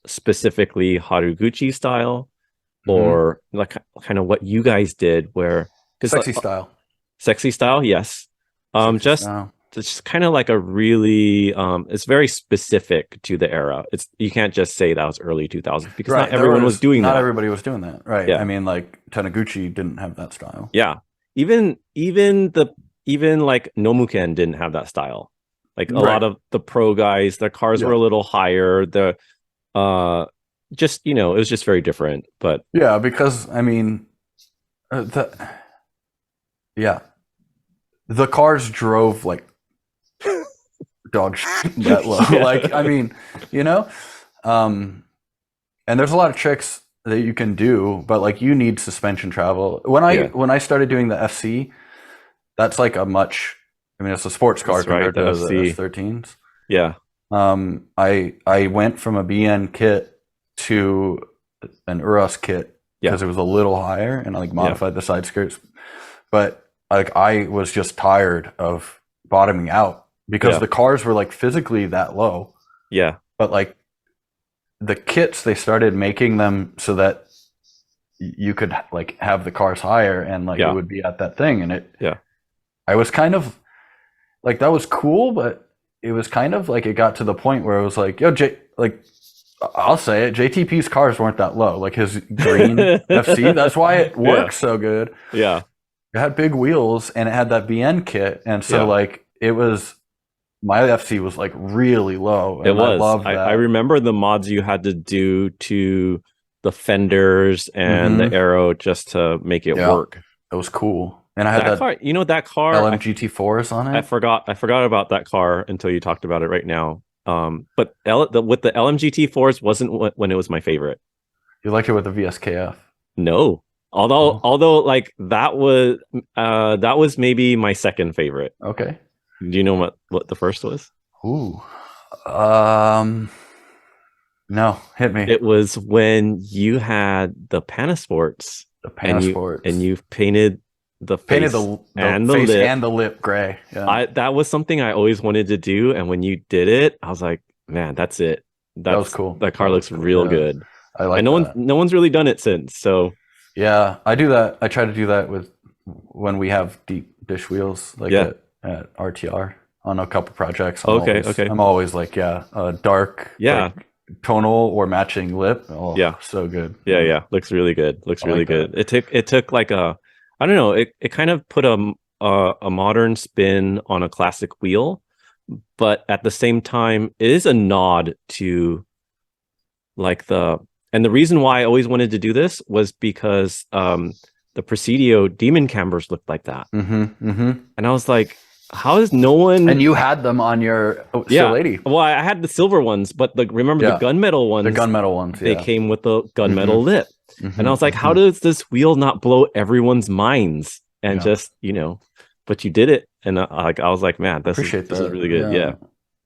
specifically Haraguchi style, or like kind of what you guys did, where sexy style. Sexy style, yes. Just kind of like a really it's very specific to the era. It's, you can't just say that was early 2000s, because not everyone was doing that. Not everybody was doing that, right? Yeah. I mean, like Taniguchi didn't have that style. Yeah, even like Nomuken didn't have that style. Like a lot of the pro guys, their cars were a little higher. The just, you know, it was just very different. But yeah, because I mean, the cars drove like dog shit that low. Like, I mean, you know, and there's a lot of tricks that you can do, but like you need suspension travel. When I started doing the FC, that's like a much, I mean, it's a sports car compared to the S13s. Yeah. I went from a BN kit to an Urus kit because it was a little higher, and I like modified the side skirts. But like I was just tired of bottoming out because the cars were like physically that low. Yeah. But like the kits, they started making them so that you could like have the cars higher, and like it would be at that thing. And I was kind of like, that was cool, but it was kind of like, it got to the point where it was like, yo, like, I'll say it, JTP's cars weren't that low. Like his green FC, that's why it works so good. Yeah. It had big wheels and it had that BN kit. And so like it was, my FC was like really low. And it was. I loved that. I remember the mods you had to do to the fenders and the aero just to make it work. It was cool. And I had that car, you know, that car LMGT4s on it. I forgot about that car until you talked about it right now. But with the LMGT4s wasn't when it was my favorite. You liked it with the VSKF? No. Although like that was maybe my second favorite. Okay. Do you know what the first was? Ooh. No, hit me. It was when you had the Panasports. The Panasports. And you painted the face, the and face the lip. and the lip gray. Yeah. That was something I always wanted to do, and when you did it, I was like, man, that's it. That was cool. That car looks real good. I like. And no one's really done it since. So yeah, I do that. I try to do that with when we have deep dish wheels, like at RTR on a couple projects. I'm always like, dark, like, tonal or matching lip. Oh, so good. Yeah, looks really good. Looks really good. It took like a, I don't know, it kind of put a modern spin on a classic wheel, but at the same time, it is a nod to like and the reason why I always wanted to do this was because the Presidio Demon Cambers looked like that. And I was like, how is no one? And you had them on your Still 80. Well, I had the silver ones, but remember the gunmetal ones? The gunmetal ones, they came with the gunmetal lip. And I was like, how does this wheel not blow everyone's minds? And just, you know, but you did it. And I was like, man, this is really good. Yeah,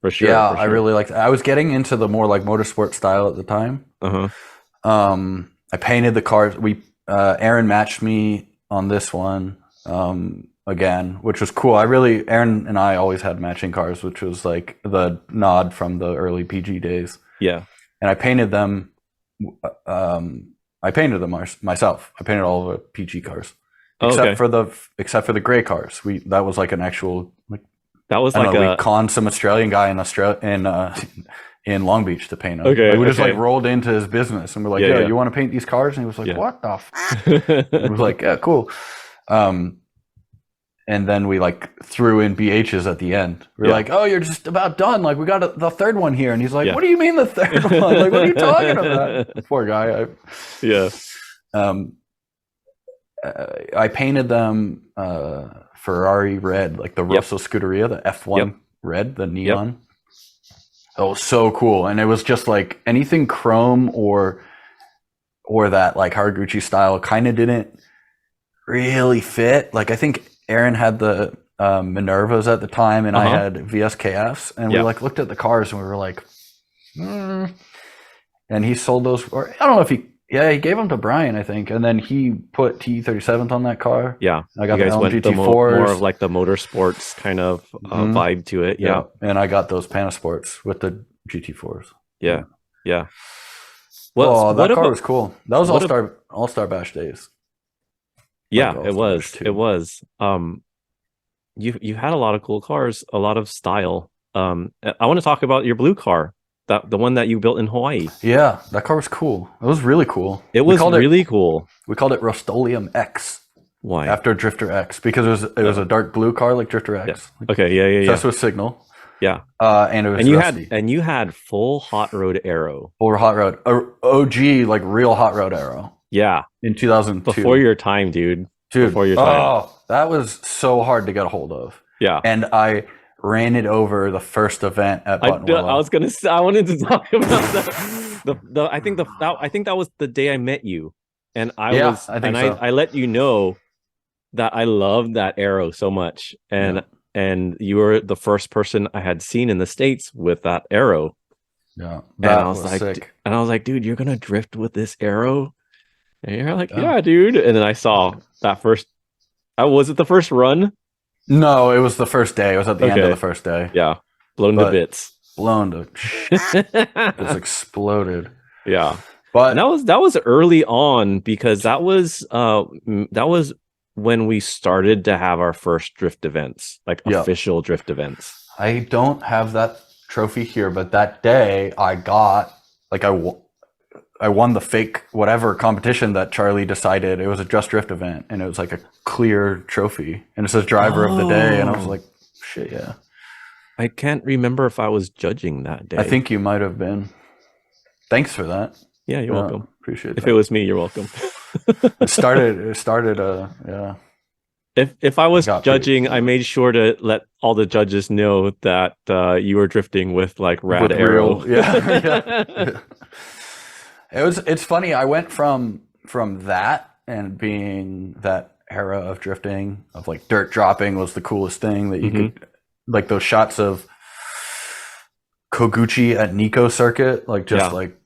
for sure. Yeah, I really liked it. I was getting into the more like motorsport style at the time. I painted the cars. Aaron matched me on this one again, which was cool. Aaron and I always had matching cars, which was like the nod from the early PG days. Yeah. And I painted them. Myself. I painted all the PG cars, except for the gray cars. That was like an actual like That was I don't like know, we a conned some Australian guy in in Long Beach to paint them. Okay, Like, we just okay. like rolled into his business and we're like, Yeah, "Yo, yeah. you want to paint these cars?" And he was like, Yeah. "What the?" It was like, "Yeah, cool." And then we like threw in BHs at the end. We're Yeah. like, "Oh, you're just about done. Like, we got the third one here." And he's like, Yeah. "What do you mean the third one? Like, what are you talking about?" Poor guy. Yeah. I painted them Ferrari red, like the Rosso Scuderia, the F1 red, the neon. It was so cool, and it was just like anything chrome or that like Haraguchi style kind of didn't really fit. Like, I think Aaron had the Minervas at the time, and I had VSKFs, and we like looked at the cars and we were like, and he sold those, or I don't know if he gave them to Brian, I think, and then he put T37s on that car. Yeah, I got you guys the went LMGT4s, the more of like the motorsports kind of vibe to it. Yeah, and I got those Panasports with the GT4s. Yeah. Well, that car was cool. That was All-Star Bash days. Yeah, like it was. Bash 2. It was. You had a lot of cool cars, a lot of style. I want to talk about your blue car, the one that you built in Hawaii. Yeah, that car was cool. It was really cool. It was really cool. We called it Rust-Oleum X. Why? After Drifter X, because it was a dark blue car like Drifter X. Yeah. Okay, yeah. That's with Signal. Yeah. And it was rusty. you had full hot rod aero. Full hot rod, OG, like real hot rod aero. Yeah. In 2002. Before your time, dude. Before your time. Oh, that was so hard to get a hold of. Yeah. And I ran it over the first event at Buttonwillow. I was gonna say, I wanted to talk about that. I think that was the day I met you, and I let you know that I loved that arrow so much, and you were the first person I had seen in the States with that arrow. Yeah, that was like, sick. And I was like, dude, you're gonna drift with this arrow? And you're like, yeah, dude. And then I saw that first. Was it the first run? No, it was the first day. It was at the end of the first day. Yeah, blown to bits. Blown to it just exploded. Yeah, but that was early on, because that was when we started to have our first drift events, like official drift events. I don't have that trophy here, but that day I got I won the fake whatever competition that Charlie decided. It was a Just Drift event, and it was like a clear trophy, and it says driver of the day, and I was like, shit, yeah. I can't remember if I was judging that day. I think you might have been. Thanks for that. Yeah, you're welcome. Appreciate it. If it was me, you're welcome. It started If I was judging, I made sure to let all the judges know that you were drifting with like rad arrow. Yeah. It's funny. I went from that and being that era of drifting, of like dirt dropping was the coolest thing that you could, like those shots of Koguchi at Nico circuit, like just like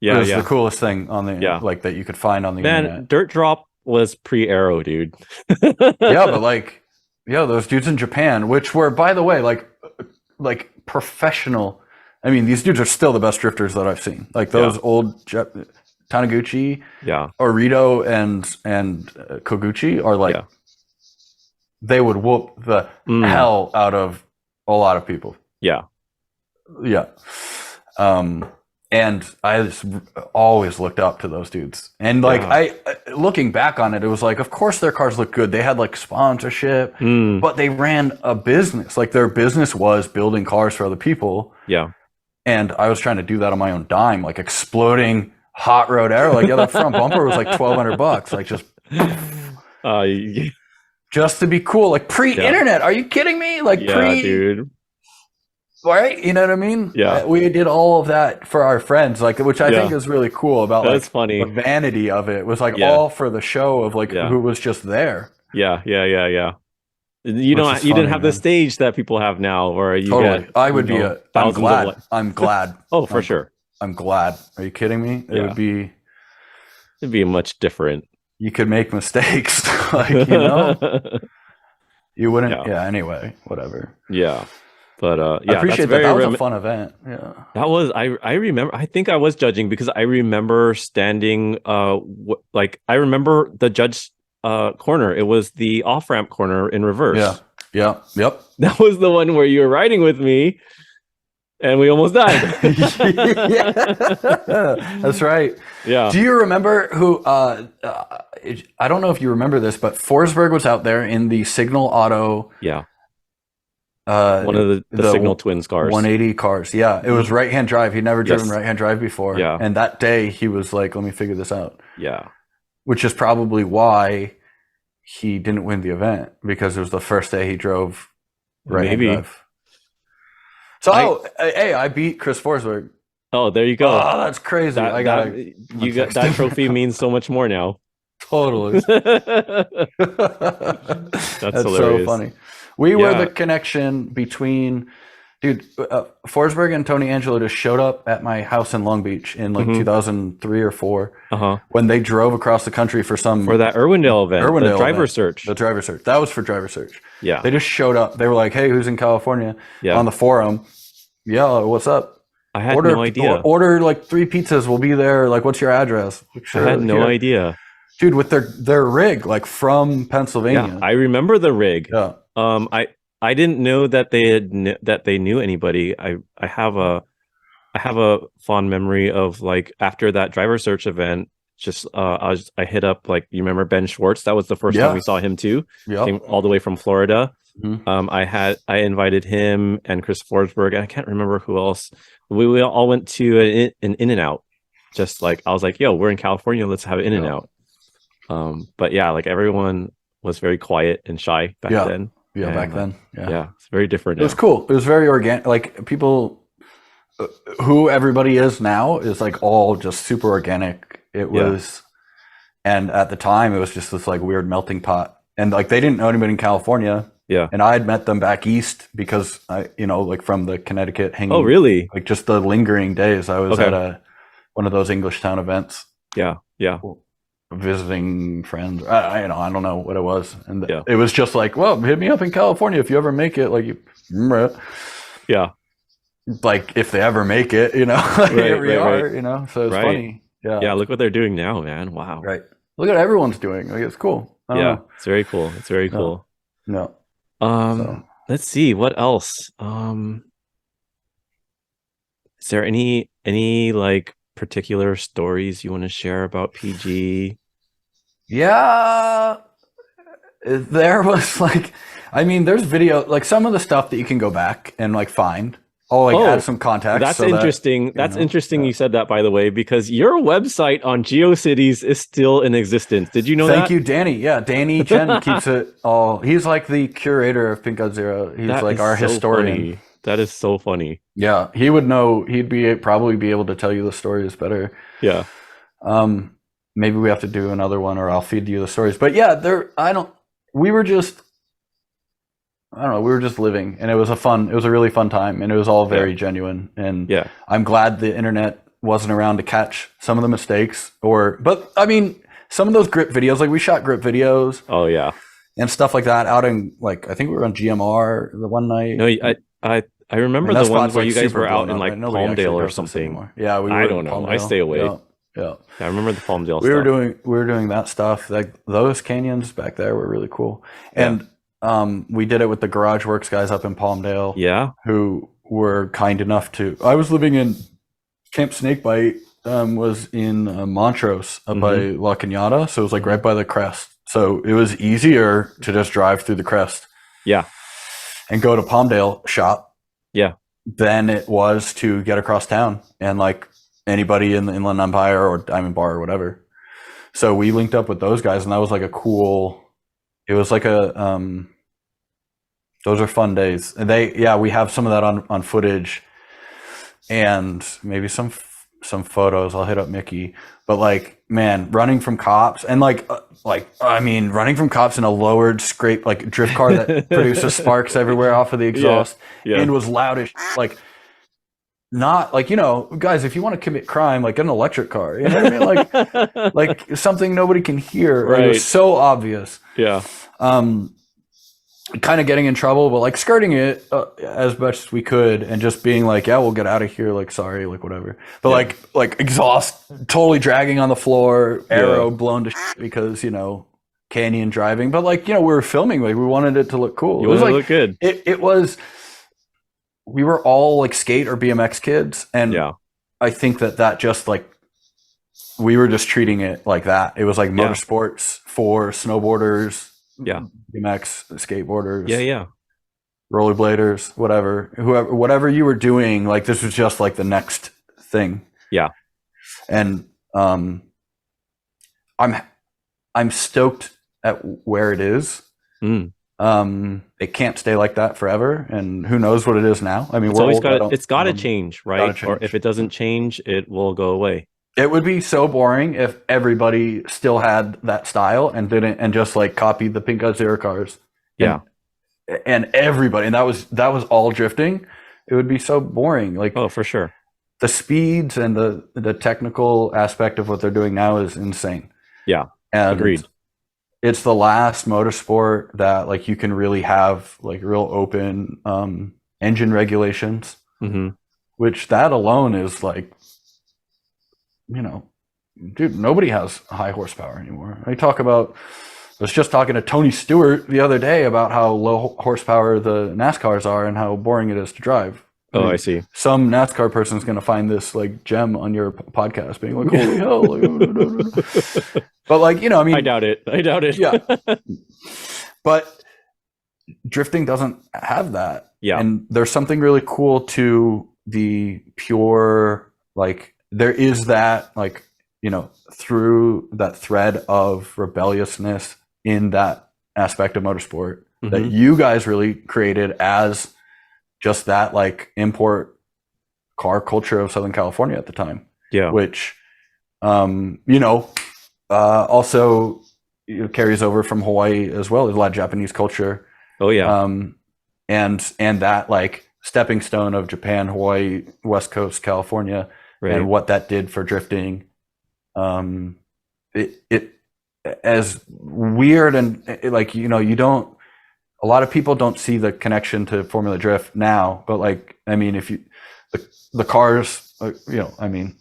it was the coolest thing on the like that you could find on the internet. Dirt drop was pre-arrow, dude. Yeah, but like those dudes in Japan, which were, by the way, like professional. I mean, these dudes are still the best drifters that I've seen. Like those old Taniguchi, Orito, and Koguchi are like, they would whoop the hell out of a lot of people. Yeah. And I just always looked up to those dudes. And like I looking back on it, it was like, of course their cars look good. They had like sponsorship, but they ran a business. Like their business was building cars for other people. Yeah. And I was trying to do that on my own dime, like exploding hot rod arrow. Like that front bumper was like $1,200. Like just to be cool, like pre-internet. Are you kidding me? Like dude. Right? You know what I mean? Yeah. We did all of that for our friends, like, which I think is really cool about That's funny. The vanity of it. It was like all for the show of like who was just there. Yeah. You didn't have the stage that people have now, or you get. I would be I'm glad. Oh, for sure. I'm glad. Are you kidding me? It'd be much different. You could make mistakes, like, you know. You wouldn't. Yeah. Anyway, whatever. Yeah. But I appreciate that. That was a fun event. Yeah. That was. I remember. I think I was judging because I remember standing. I remember the judge corner. It was the off ramp corner in reverse. Yeah. Yep. That was the one where you were riding with me and we almost died. Yeah, that's right. Yeah. Do you remember who? I don't know if you remember this, but Forsberg was out there in the Signal Auto. Yeah. One of the Signal Twins cars. 180 cars. Yeah, it was right-hand drive. He'd never driven right-hand drive before. Yeah. And that day he was like, "Let me figure this out." Yeah. Which is probably why he didn't win the event, because it was the first day he drove right-hand drive. So, hey, I beat Chris Forsberg. Oh, there you go. Oh, that's crazy. That trophy means so much more now. Totally. That's hilarious. So funny. We were the connection between, dude, Forsberg and Tony Angelo just showed up at my house in Long Beach in like 2003 or 4 when they drove across the country for that Irwindale event, the driver search. The driver search. That was for driver search. Yeah. They just showed up. They were like, "Hey, who's in California?" On the forum. Yeah, what's up? I had no idea. Order like 3 pizzas. We'll be there. Like, what's your address? Like, sure, I had no idea. Dude, with their rig, like from Pennsylvania. Yeah, I remember the rig. Yeah. I didn't know that they knew anybody. I have a fond memory of like after that driver search event. Just I hit up, like, you remember Ben Schwartz? That was the first time we saw him too. Yeah. Came all the way from Florida. I invited him and Chris Forsberg, and I can't remember who else. We all went to an In-N-Out. Just like, I was like, "Yo, we're in California. Let's have an In-N-Out." But yeah, like everyone was very quiet and shy back then. Yeah, back then. Yeah, it's very different now. It was cool. It was very organic. Like, people who everybody is now is like all just super organic. It was, and at the time it was just this like weird melting pot. And like they didn't know anybody in California. Yeah. And I had met them back east because I, like from the Connecticut hanging. Oh, really? Like just the lingering days. I was at one of those English town events. Yeah. Yeah. Visiting friends. I don't know what it was. And it was just like, "Well, hit me up in California if you ever make it." Like, yeah. Like if they ever make it, like here we are, so it's funny. Yeah. Yeah. Look what they're doing now, man. Wow. Right. Look at everyone's doing. Like, it's cool. Know. It's very cool. It's very cool. No. Let's see what else. Is there any like particular stories you want to share about PG? Yeah, there was like, there's video, like some of the stuff that you can go back and like find. Add some context. That's interesting. That's interesting. You said that, by the way, because your website on GeoCities is still in existence. Did you know that? Thank you, Danny. Yeah, Danny Chen keeps it all. He's like the curator of Pink Godzira. He's like our historian. Funny. That is so funny. Yeah, he would know. He'd probably be able to tell you the stories better. Yeah. Maybe we have to do another one, or I'll feed you the stories. But yeah, we were just living, and it was a really fun time, and it was all very genuine. And I'm glad the internet wasn't around to catch some of the mistakes, but some of those grip videos, like we shot grip videos. Oh yeah. And stuff like that out in, like, I think we were on GMR the one night. No, I remember the ones where you guys were out in like Palmdale or something. Yeah, I don't know. I stay away. Yeah. I remember the Palmdale stuff. We were doing that stuff. Like those canyons back there were really cool. And we did it with the Garage Works guys up in Palmdale. Yeah. Who were kind enough to. I was living in Camp Snakebite. Was in Montrose up by La Cañada, so it was like right by the crest. So it was easier to just drive through the crest. Yeah. And go to Palmdale shop. Yeah. Than it was to get across town and like anybody in the Inland Empire or Diamond Bar or whatever. So we linked up with those guys, and that was like it was like those are fun days. And we have some of that on footage and maybe some photos. I'll hit up Mickey. But like, man, running from cops and running from cops in a lowered scrape, like drift car that produces sparks everywhere off of the exhaust and was loud as like, not like, guys, if you want to commit crime, like get an electric car, you know what I mean? Like something nobody can hear. Right. It was so obvious. Yeah. Kind of getting in trouble, but like skirting it as much as we could and just being like, yeah, we'll get out of here. Like, sorry, like whatever. But like exhaust totally dragging on the floor, arrow blown to shit because, canyon driving, but like, we were filming, like we wanted it to look cool. You It was wanted to like, look good. it was, we were all like skate or BMX kids. And Yeah. I think that just like, we were just treating it like that. It was like motorsports for snowboarders, BMX, skateboarders, Yeah. rollerbladers, whatever you were doing. Like this was just like the next thing. Yeah. And I'm stoked at where it is. It can't stay like that forever, and who knows what it is now. I mean, it's got to change, right? Or if it doesn't change, it will go away. It would be so boring if everybody still had that style and didn't, and just like copied the Pink Godzira cars. And everybody, and that was all drifting. It would be so boring. Like, oh, for sure. The speeds and the technical aspect of what they're doing now is insane. Yeah, and agreed. It's the last motorsport that like you can really have like real open engine regulations, which that alone is like, dude, nobody has high horsepower anymore. I was just talking to Tony Stewart the other day about how low horsepower the NASCARs are and how boring it is to drive. I see. Some NASCAR person is going to find this like gem on your podcast being like, holy hell. Like, but like, I mean, I doubt it. Yeah. But drifting doesn't have that. Yeah. And there's something really cool to the pure, like, there is that, like, through that thread of rebelliousness in that aspect of motorsport that you guys really created as just that, like, import car culture of Southern California at the time. Yeah. Which, also carries over from Hawaii as well. There's a lot of Japanese culture. Oh, yeah. And that, like, stepping stone of Japan, Hawaii, West Coast, California, and what that did for drifting. It as weird and like, a lot of people don't see the connection to Formula Drift now, but like, I mean, if the cars, I mean,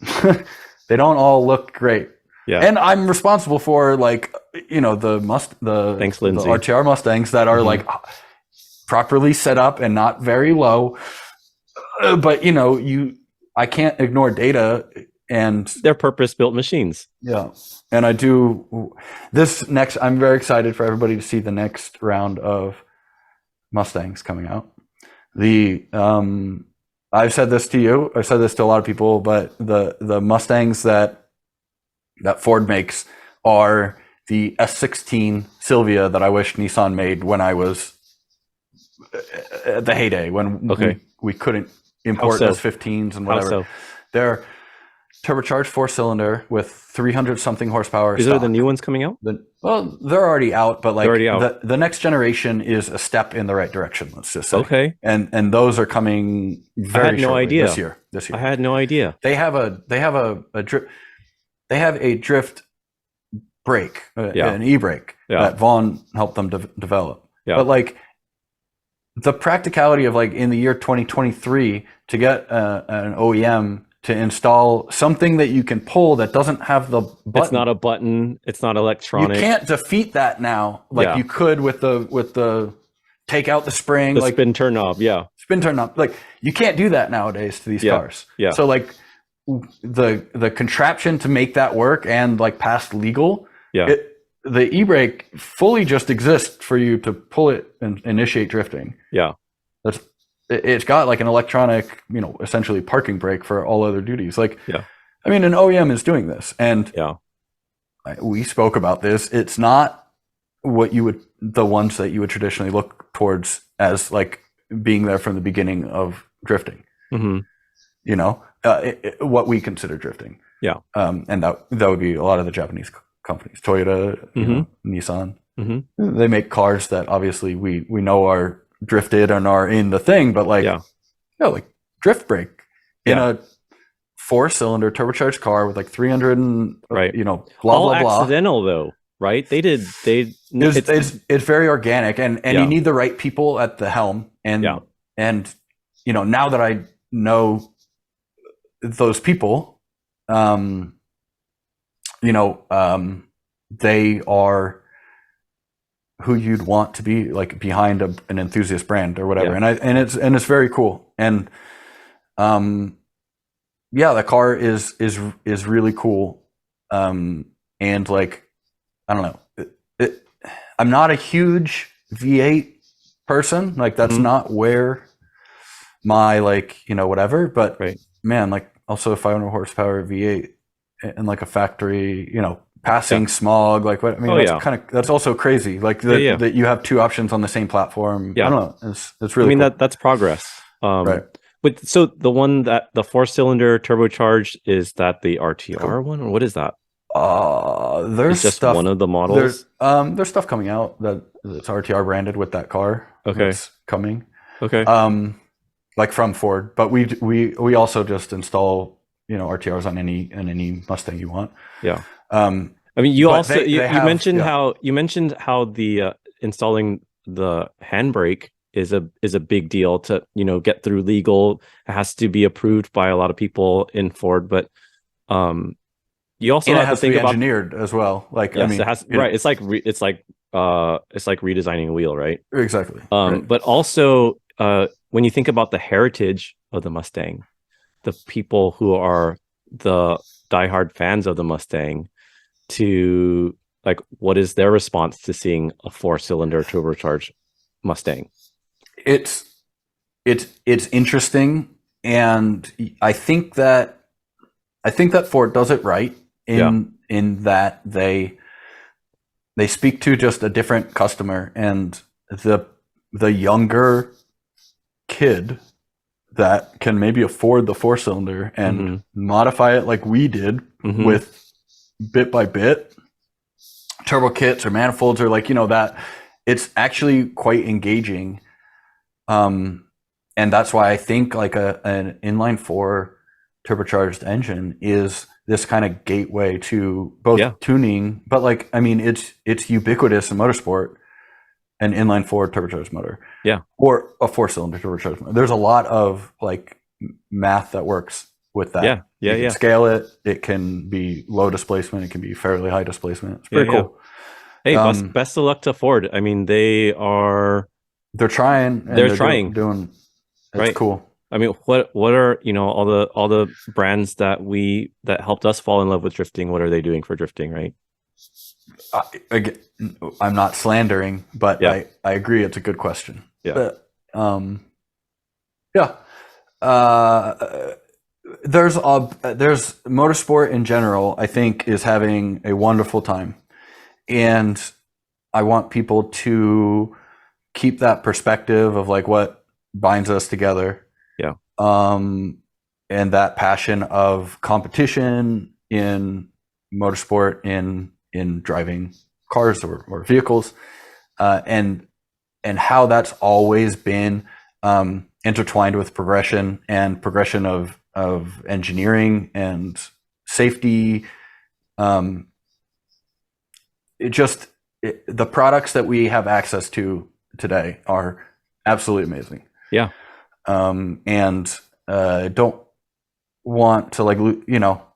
they don't all look great. Yeah. And I'm responsible for, like, Thanks, Lindsay. the RTR Mustangs that are like properly set up and not very low. But I can't ignore data, and they're purpose-built machines. Yeah. And I'm very excited for everybody to see the next round of Mustangs coming out. I've said this to you, I've said this to a lot of people, but the Mustangs that Ford makes are the S16 Silvia that I wish Nissan made when I was at the heyday, when we couldn't import S15s and whatever. How so? They're turbocharged 4-cylinder with 300 something horsepower. Is there the new ones coming out? Well, they're already out, but like the next generation is a step in the right direction, let's just say. Okay. And those are coming very I had no shortly, idea. This year. I had no idea. They have a drift brake, an e-brake that Vaughn helped them develop. Yeah. But like the practicality of, like, in the year 2023 to get an OEM to install something that you can pull that doesn't have the button. It's not a button. It's not electronic. You can't defeat that now, like you could with the take out the spring, the spin turn knob. Yeah, spin turn knob. Like, you can't do that nowadays to these cars. Yeah. So like the contraption to make that work and like pass legal. Yeah. The e-brake fully just exists for you to pull it and initiate drifting. Yeah. It's got like an electronic, essentially parking brake for all other duties. Like, I mean, an OEM is doing this, and we spoke about this. It's not the ones that you would traditionally look towards as like being there from the beginning of drifting. What we consider drifting. Yeah. And that would be a lot of the Japanese companies, Toyota, Nissan. They make cars that obviously we know are drifted and are in the thing, but like, like drift brake in a 4-cylinder turbocharged car with like 300 and blah all blah blah. Accidental though, right? It's very organic, and you need the right people at the helm, and now that I know those people, they are who you'd want to be like behind an enthusiast brand or whatever. Yeah. And it's very cool. And yeah, the car is really cool. And like, I don't know, I'm not a huge V8 person. Like that's not where my like, whatever, but man, like also a 500 horsepower V8 and like a factory, passing smog, like what I mean, that's also crazy. Like that you have two options on the same platform. I don't know. It's really cool. that's progress. Right. But so the one that the 4-cylinder turbocharged, is that the RTR one, or what is that? There's it's just stuff, one of the models. There's stuff coming out that's RTR branded with that car. Okay. It's coming. Okay. Like from Ford, but we also just install RTRs on any Mustang you want. Yeah. I mean, you also you mentioned how the installing the handbrake is a big deal to get through legal. It has to be approved by a lot of people in Ford, but you also have to think about engineered as well. Like yes, it has, right. It's like redesigning a wheel, right? Exactly. But also when you think about the heritage of the Mustang, the people who are the diehard fans of the Mustang, to like, what is their response to seeing a 4-cylinder turbocharged Mustang? It's interesting, and I think that Ford does it right in that they speak to just a different customer, and the younger kid that can maybe afford the 4-cylinder and modify it like we did with bit by bit turbo kits or manifolds or like that it's actually quite engaging, and that's why I think like an inline 4 turbocharged engine is this kind of gateway to both tuning, but like I mean it's ubiquitous in motorsport. An inline 4 turbocharged motor, or a 4-cylinder turbocharged motor. There's a lot of like math that works with that. You can scale it. It can be low displacement. It can be fairly high displacement. It's pretty cool. Hey, best of luck to Ford. I mean, they're trying. They're trying. Doing. It's cool. I mean, what are all the brands that helped us fall in love with drifting? What are they doing for drifting, right? I'm not slandering, but I agree. It's a good question. There's motorsport in general, I think, is having a wonderful time, and I want people to keep that perspective of like what binds us together. And that passion of competition in motorsport, in driving cars or vehicles, and how that's always been intertwined with progression of engineering and safety. The products that we have access to today are absolutely amazing. And don't want to like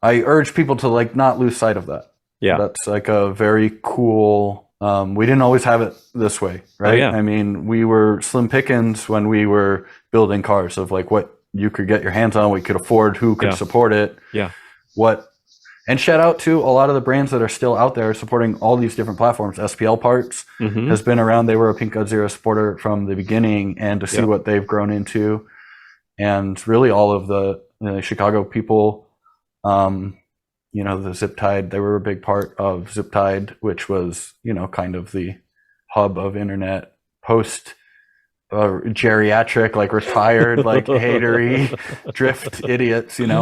I urge people to like not lose sight of that. That's like a very cool. We didn't always have it this way, right? I mean, we were slim pickings when we were building cars of like what you could get your hands on, what you could afford, who could support it. And shout out to a lot of the brands that are still out there supporting all these different platforms. SPL Parts has been around. They were a Pink Godzira supporter from the beginning, and to see what they've grown into, and really all of the Chicago people, the Zip Tide, they were a big part of Zip Tide, which was, kind of the hub of internet post geriatric, like retired, like hatery drift idiots, yeah,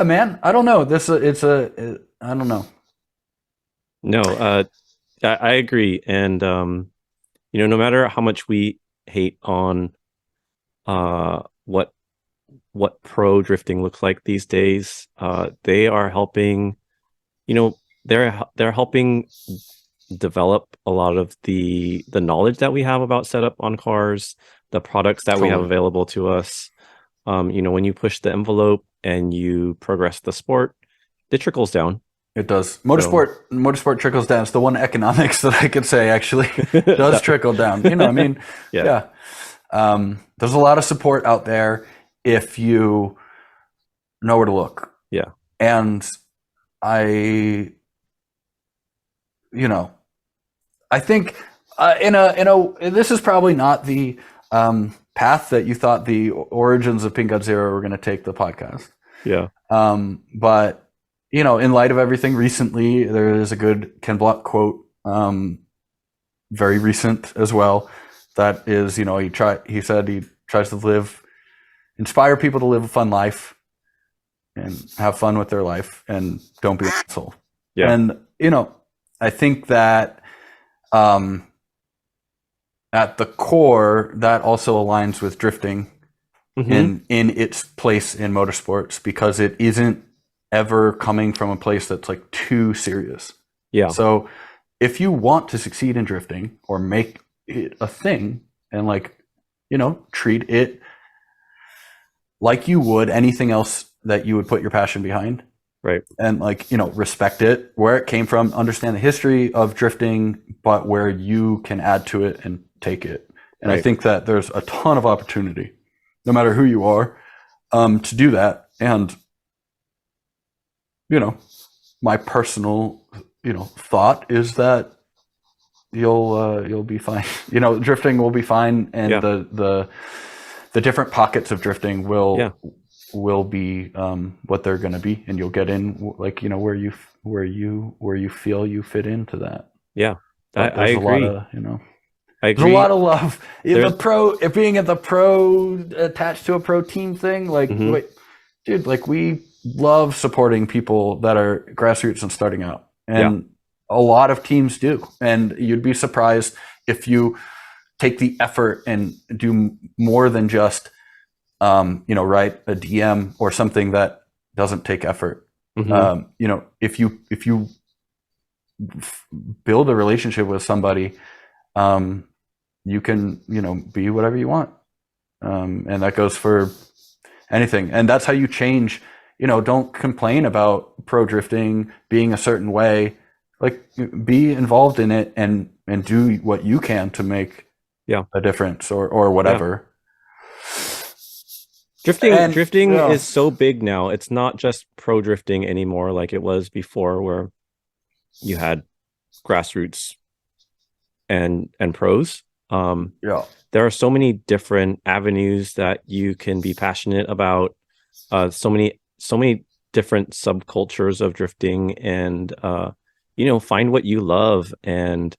man. I don't know. I don't know. No, I agree. And, no matter how much we hate on what pro drifting looks like these days, they are helping, they're helping develop a lot of the knowledge that we have about setup on cars, the products that we have available to us. when you push the envelope and you progress the sport, it trickles down. It does. Motorsport trickles down. It's the one economics that I could say actually does trickle down. I mean, yeah. There's a lot of support out there if you know where to look. Yeah. And I think this is probably not the path that you thought the origins of Pink Godzira were going to take the podcast. Yeah. But in light of everything recently, there is a good Ken Block quote, very recent as well. That is, he said he tries to inspire people to live a fun life and have fun with their life and don't be an asshole. Yeah. And, I think that at the core, that also aligns with drifting in its place in motorsports, because it isn't ever coming from a place that's like too serious. Yeah. So if you want to succeed in drifting or make it a thing and treat it like you would anything else that you would put your passion behind. Right. And respect it, where it came from, understand the history of drifting, but where you can add to it and take it. And I think that there's a ton of opportunity, no matter who you are, to do that. And, my personal, thought is that you'll be fine. Drifting will be fine. And the different pockets of drifting will be what they're going to be, and you'll get in where you feel you fit into that. Yeah. I agree. I agree. There's a lot of love. Being at the pro attached to a pro team thing, wait, dude, we love supporting people that are grassroots and starting out, and a lot of teams do. And you'd be surprised if you take the effort and do more than just write a DM or something that doesn't take effort. If you build a relationship with somebody, you can, be whatever you want. And that goes for anything. And that's how you change, don't complain about pro drifting being a certain way, be involved in it and do what you can to make a difference or whatever. Drifting is so big now. It's not just pro drifting anymore like it was before, where you had grassroots and pros. There are so many different avenues that you can be passionate about. So many different subcultures of drifting, and find what you love and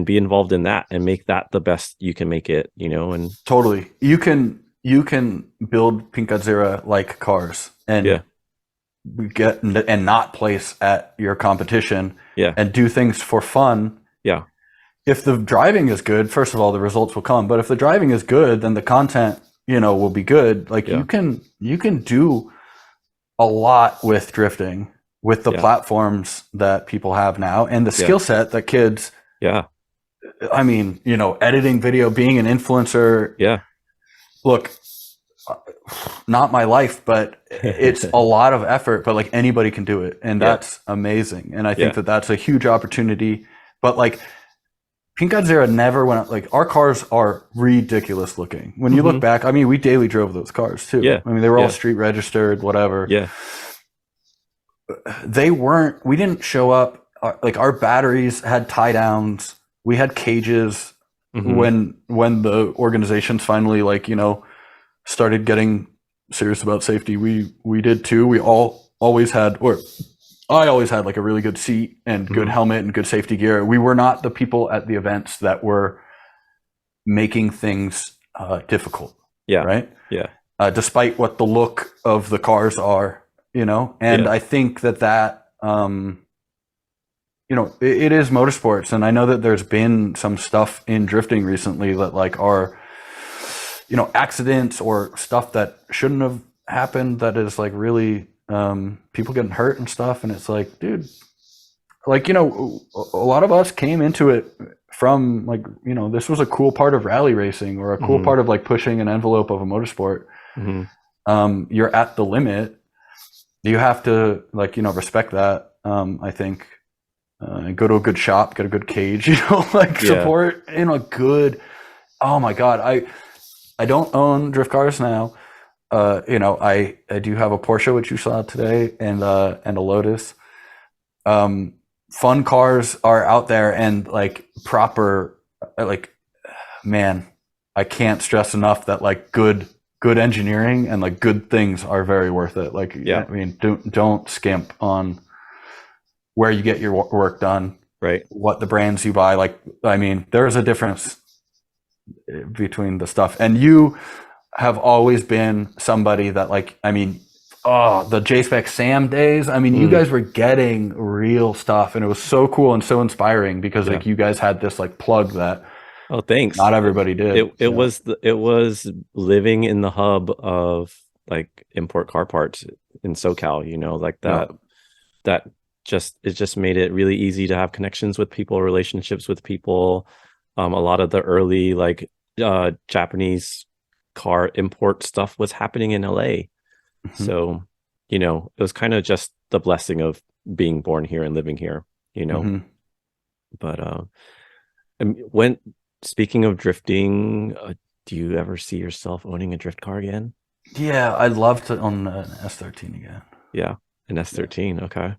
be involved in that and make that the best you can make it. And totally, you can build Pink Godzira like cars and get and not place at your competition and do things for fun. Yeah. If the driving is good, first of all, the results will come. But if the driving is good, then the content, will be good. You can do a lot with drifting with the platforms that people have now and the skill set that kids. Yeah. I mean, editing video, being an influencer. Yeah. Look, not my life, but it's a lot of effort, but anybody can do it. And that's amazing. And I think that that's a huge opportunity, but Pink Godzira never went our cars are ridiculous looking. When you look back, I mean, we daily drove those cars too. Yeah. I mean, they were all street registered, whatever. Yeah. We didn't show up, our batteries had tie downs. We had cages when the organizations finally started getting serious about safety. We did too. We always had, or I always had a really good seat and good helmet and good safety gear. We were not the people at the events that were making things difficult. Yeah. Right. Yeah. Despite what the look of the cars are, and I think that it is motorsports. And I know that there's been some stuff in drifting recently that are, accidents or stuff that shouldn't have happened, that is really people getting hurt and stuff. And it's dude, a lot of us came into it from this was a cool part of rally racing or a cool part of pushing an envelope of a motorsport. you're at the limit. You have to like, respect that. I think, go to a good shop, get a good cage, like support, good. Oh my God. I don't own drift cars now. I do have a Porsche, which you saw today, and a Lotus. Fun cars are out there, and like proper, like, man, I can't stress enough that like good engineering and like good things are very worth it. Like, I mean, don't skimp on where you get your work done, right? What the brands you buy. Like, I mean, there's a difference between the stuff, and you have always been somebody that like, I mean, the J-Spec Sam days, I mean, you guys were getting real stuff, and it was so cool and so inspiring because like you guys had this like plug that thanks, not everybody did. It was living in the hub of like import car parts in SoCal, like that just made it really easy to have connections with people, relationships with people. A lot of the early like Japanese car import stuff was happening in LA. So, it was kind of just the blessing of being born here and living here, But speaking of drifting, do you ever see yourself owning a drift car again? Yeah, I'd love to own an S13 again. Yeah, an S13. Okay.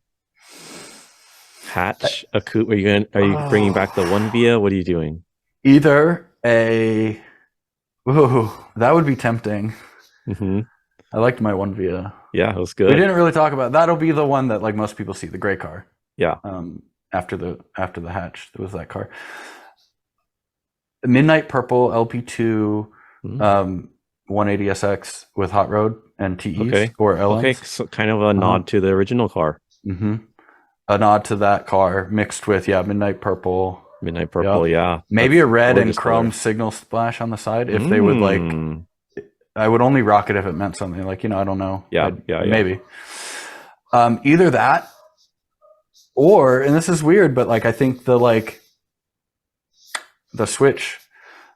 Hatch, a coupe. Are you bringing back the one via? What are you doing? Either that would be tempting. I liked my one via. Yeah, it was good. We didn't really talk about that'll be the one that like most people see, the gray car. Yeah. After the hatch, there was that car. Midnight Purple LP2, 180SX with hot rod and TEs or LMs. Okay, so kind of a nod to the original car. A nod to that car mixed with Midnight Purple. Midnight Purple, yeah. Maybe a red and chrome signal splash on the side if they would like. I would only rock it if it meant something. Like, I don't know. Yeah. Maybe. Either that or, and this is weird, but like I think the switch,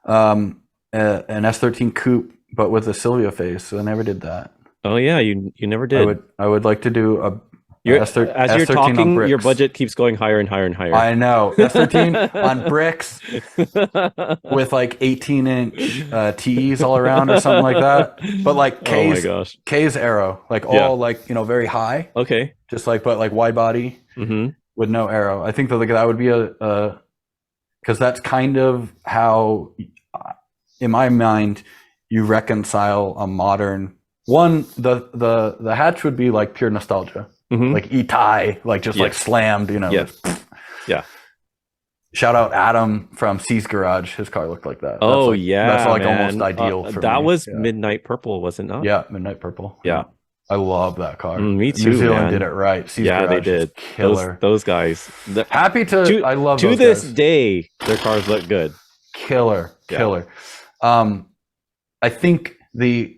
an S13 coupe, but with a Silvio face. So I never did that. Oh yeah, you never did. I would like to do a as you're talking, your budget keeps going higher and higher and higher. I know. S13 on bricks with like 18-inch TEs all around or something like that. But like K's aero, like all like, very high. Okay. Just like, but like wide body with no aero. I think that like that would be because that's kind of how, in my mind, you reconcile a modern one. The hatch would be like pure nostalgia. Like E-Tie, like just like slammed, Yeah. Shout out Adam from C's Garage. His car looked like that. Oh, that's like almost ideal for me. That was Midnight Purple, was it not? Yeah, Midnight Purple. Yeah. I love that car. Me too. New Zealand did it right. C's Garage they did. Killer. Those guys. Happy to I love to those this guys. day, their cars look good. Killer. I think the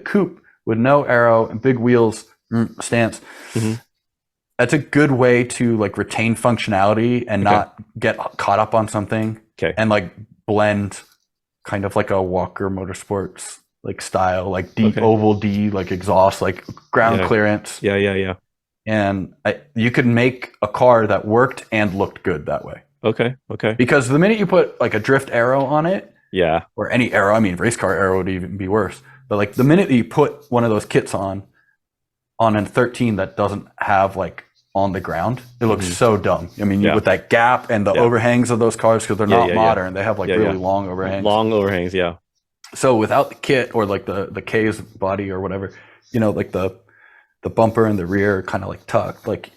coupe with no aero and big wheels stance, that's a good way to like retain functionality and not get caught up on something and like blend kind of like a Walker Motorsports like style, like deep oval D, like exhaust, like ground clearance. Yeah. And you could make a car that worked and looked good that way. Okay. Because the minute you put like a drift aero on it, or any aero, I mean race car aero would even be worse, but like the minute that you put one of those kits on a 13 that doesn't have like on the ground, it looks so dumb. I mean, with that gap and the overhangs of those cars, because they're not modern, they have like really long overhangs. Long overhangs, yeah. So without the kit or like the K's body or whatever, like the bumper and the rear kind of like tucked, like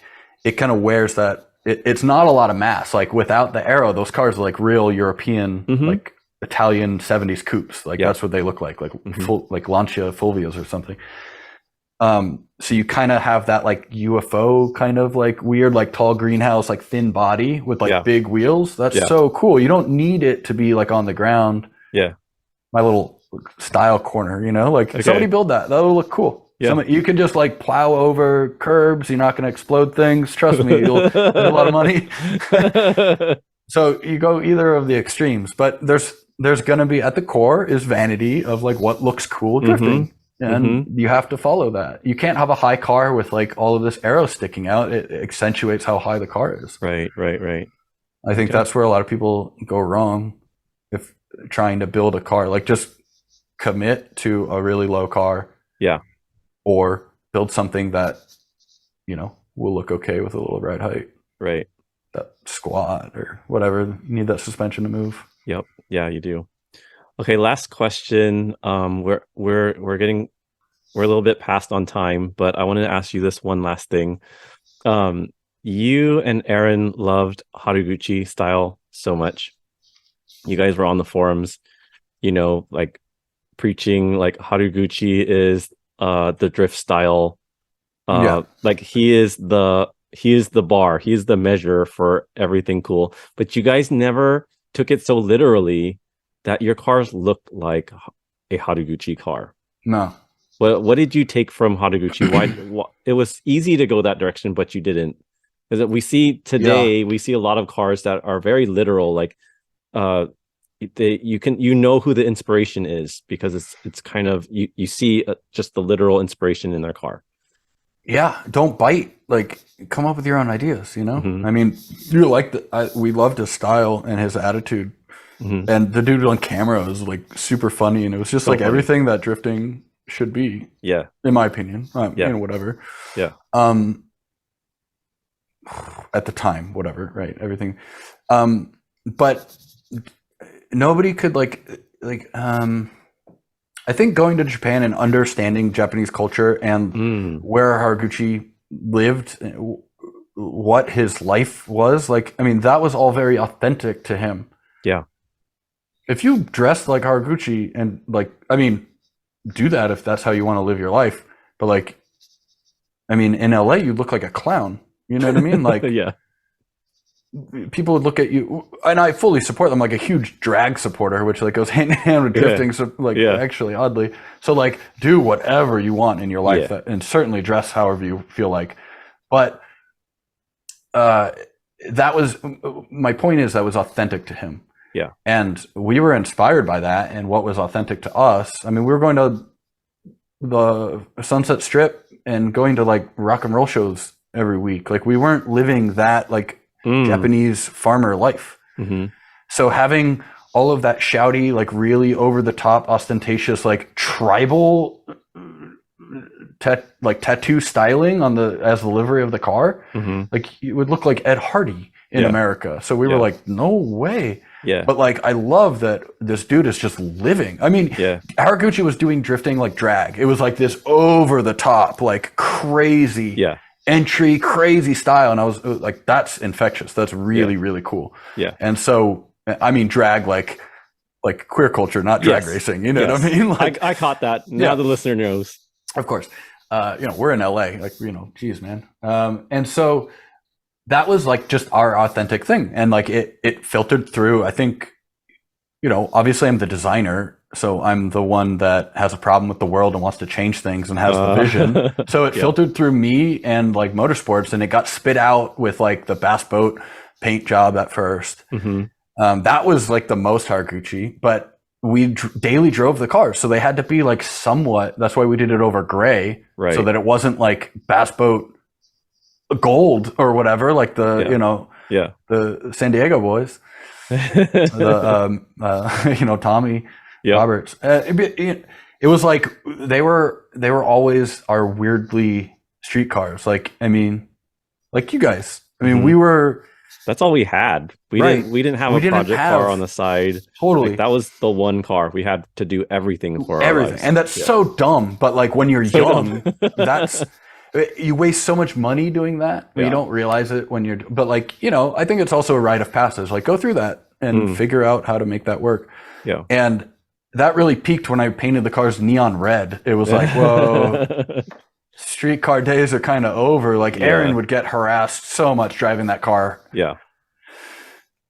it kind of wears that. It's not a lot of mass. Like without the aero, those cars are like real European, like Italian 70s coupes. Like that's what they look like full, like Lancia Fulvias or something. So you kind of have that like UFO kind of like weird, like tall greenhouse, like thin body with like big wheels. That's so cool. You don't need it to be like on the ground. Yeah. My little style corner, like somebody build that. That'll look cool. Yeah. You can just like plow over curbs. You're not going to explode things. Trust me, you'll make a lot of money. So you go either of the extremes, but there's going to be at the core is vanity of like what looks cool drifting. and you have to follow that. You can't have a high car with like all of this arrow sticking out. It accentuates how high the car is. Right. I think that's where a lot of people go wrong if trying to build a car. Like just commit to a really low car. Yeah. Or build something that, will look okay with a little ride height. Right. That squat or whatever. You need that suspension to move. Yep. Yeah, you do. Okay, last question. We're a little bit past on time, but I wanted to ask you this one last thing. You and Aaron loved Haraguchi style so much. You guys were on the forums, like preaching like Haraguchi is the drift style. Like he is the bar, he is the measure for everything cool. But you guys never took it so literally that your cars looked like a Haraguchi car. No. What did you take from Haraguchi? Why it was easy to go that direction, but you didn't? Because we see today, we see a lot of cars that are very literal. Like, you know who the inspiration is because it's kind of you see just the literal inspiration in their car. Yeah, don't bite. Like, come up with your own ideas. I mean, we loved his style and his attitude. And the dude on camera was like super funny, and it was just so like funny. Everything that drifting should be. Yeah, in my opinion. Whatever. Yeah. At the time, whatever, right? Everything. But nobody could I think going to Japan and understanding Japanese culture and where Haraguchi lived, what his life was like. I mean, that was all very authentic to him. Yeah. If you dress like Haraguchi and do that if that's how you want to live your life. But in LA, you look like a clown. You know what I mean? Like, yeah. People would look at you, and I fully support them, like a huge drag supporter, which goes hand in hand with drifting. So actually, oddly, so do whatever you want in your life, and certainly dress however you feel like. But that was my point. Is that was authentic to him. Yeah, and we were inspired by that, and what was authentic to us. I mean, we were going to the Sunset Strip and going to rock and roll shows every week. Like, we weren't living that Japanese farmer life. So having all of that shouty, really over the top, ostentatious, tribal tattoo styling as the livery of the car, it would look like Ed Hardy in America. So we were like, no way. Yeah. But I love that this dude is just living. I mean, Haraguchi was doing drifting like drag. It was this over the top, crazy entry, crazy style. And I was like, that's infectious. That's really, really cool. Yeah. And so, I mean, drag like queer culture, not drag racing. You know what I mean? I caught that. Now the listener knows. Of course. We're in LA, geez, man. And so that was just our authentic thing. And it filtered through. I think, obviously I'm the designer, so I'm the one that has a problem with the world and wants to change things and has the vision. So it filtered through me and motorsports, and it got spit out with the Bass Boat paint job at first. That was the most Haraguchi, but we daily drove the cars. So they had to be somewhat, that's why we did it over gray, right? So that it wasn't Bass Boat gold or whatever, the San Diego boys, Tommy Roberts. It was they were always our weirdly street cars. You guys. I mean, we were. That's all we had. We didn't have a project car on the side. Totally. That was the one car we had to do everything for. Everything, and that's so dumb. But when you're young, that's. You waste so much money doing that. You don't realize it when you're, but I think it's also a rite of passage. Go through that and figure out how to make that work. Yeah. And that really peaked when I painted the cars neon red. It was whoa, streetcar days are kind of over. Aaron would get harassed so much driving that car. Yeah.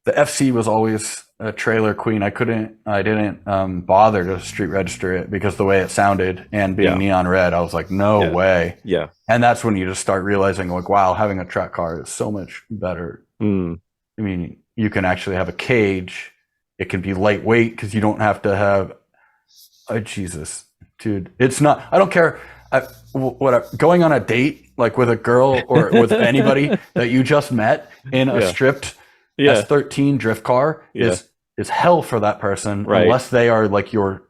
The FC was always a trailer queen. I didn't bother to street register it because the way it sounded and being neon red, I was like, no way. Yeah. And that's when you just start realizing wow, having a track car is so much better. I mean, you can actually have a cage. It can be lightweight because you don't have to have, Jesus. dude, it's not. I don't care. Going on a date like with a girl or with anybody that you just met in a stripped S13 drift car is hell for that person, unless they are like your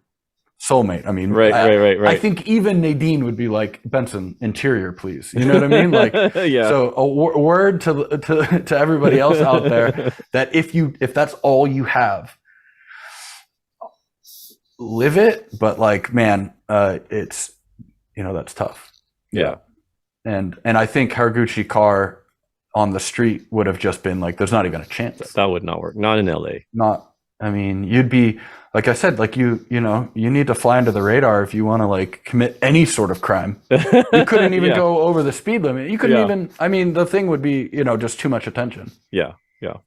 soulmate. I mean, right. I think even Nadine would be like, Benson, interior, please. You know what I mean? Like, so a word to everybody else out there that if that's all you have, live it. But like, man, it's, that's tough. Yeah. And I think Haraguchi car on the street would have just been like, there's not even a chance. That would not work. Not in LA. I mean, you'd be, like I said, like you need to fly under the radar if you want to like commit any sort of crime. You couldn't even go over the speed limit. You couldn't even, I mean, the thing would be, just too much attention. Yeah,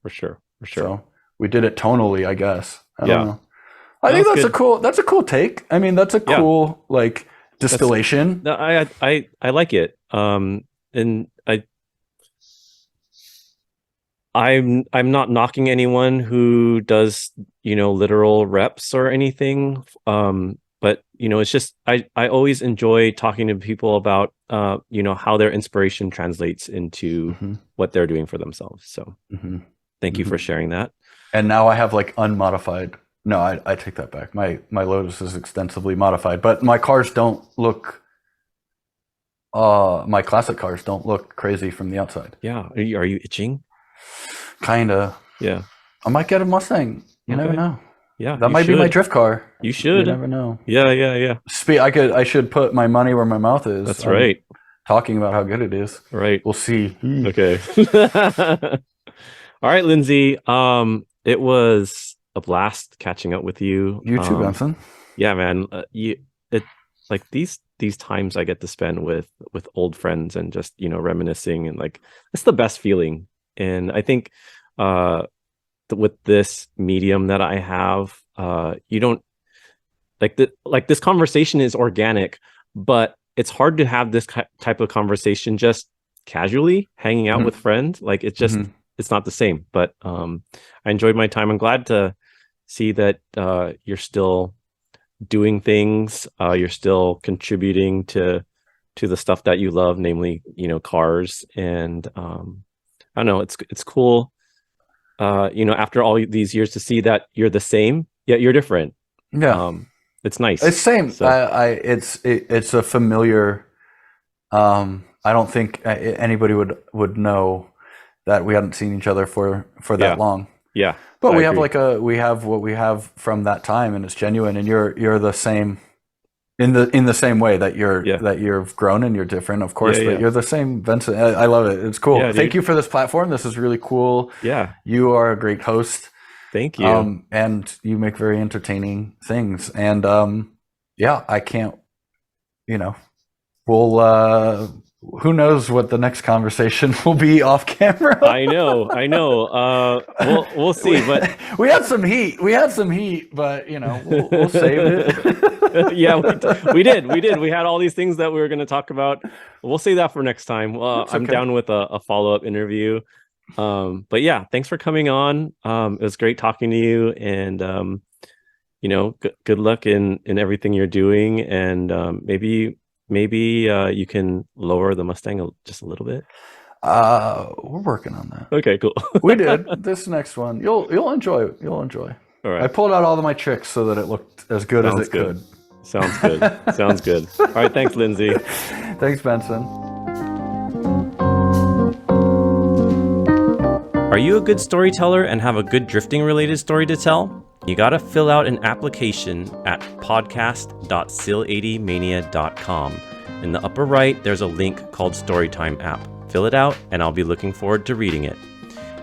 for sure. So we did it tonally, I guess. I don't know. I think that's a cool take. I mean, that's a cool like distillation. I like it. And I'm not knocking anyone who does, literal reps or anything. But it's just I always enjoy talking to people about how their inspiration translates into what they're doing for themselves. So thank you for sharing that. And now I have like unmodified. No, I take that back. My Lotus is extensively modified, but my cars don't look. My classic cars don't look crazy from the outside. Yeah, are you itching? Kinda. Yeah. I might get a Mustang. You never know. Yeah. That might be my drift car. You should. You never know. Yeah. I should put my money where my mouth is. That's right. Talking about how good it is. Right. We'll see. Okay. All right, Lindsay. It was a blast catching up with you. You too, Benson. Yeah, man. Like these times I get to spend with old friends and just reminiscing, and like it's the best feeling. And I think with this medium that I have, you don't like this conversation is organic, but it's hard to have this type of conversation just casually hanging out with friends. Like it's just it's not the same. But I enjoyed my time. I'm glad to see that you're still doing things. You're still contributing to the stuff that you love, namely cars. And I don't know, it's cool after all these years to see that you're the same yet you're different. It's nice. It's same. So. It's a familiar. I don't think anybody would know that we hadn't seen each other for that long. Yeah, but we have what we have from that time, and it's genuine. And you're the same in the same way that you've grown and you're different, of course. But you're the same, Vincent. I love it. It's cool. Yeah, thank you for this platform. This is really cool. Yeah, you are a great host. Thank you. And you make very entertaining things. And I can't. We'll. Who knows what the next conversation will be off camera? I know. We'll see. But we had some heat, but we'll save it. Yeah, we did. We had all these things that we were going to talk about. We'll save that for next time. I'm down with a follow-up interview. But yeah, thanks for coming on. It was great talking to you, and good luck in everything you're doing, and maybe you can lower the Mustang just a little bit. We're working on that. Okay, cool. We did this next one. You'll enjoy. You'll enjoy. All right. I pulled out all of my tricks so that it looked as good as it could. Sounds good. Sounds good. All right. Thanks, Lindsay. Thanks, Benson. Are you a good storyteller and have a good drifting related story to tell? You got to fill out an application at podcast.sil80mania.com. In the upper right, there's a link called Storytime app. Fill it out, and I'll be looking forward to reading it.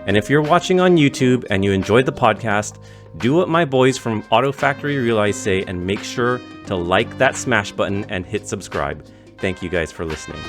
And if you're watching on YouTube and you enjoyed the podcast, do what my boys from Auto Factory Realize say and make sure to like that smash button and hit subscribe. Thank you guys for listening.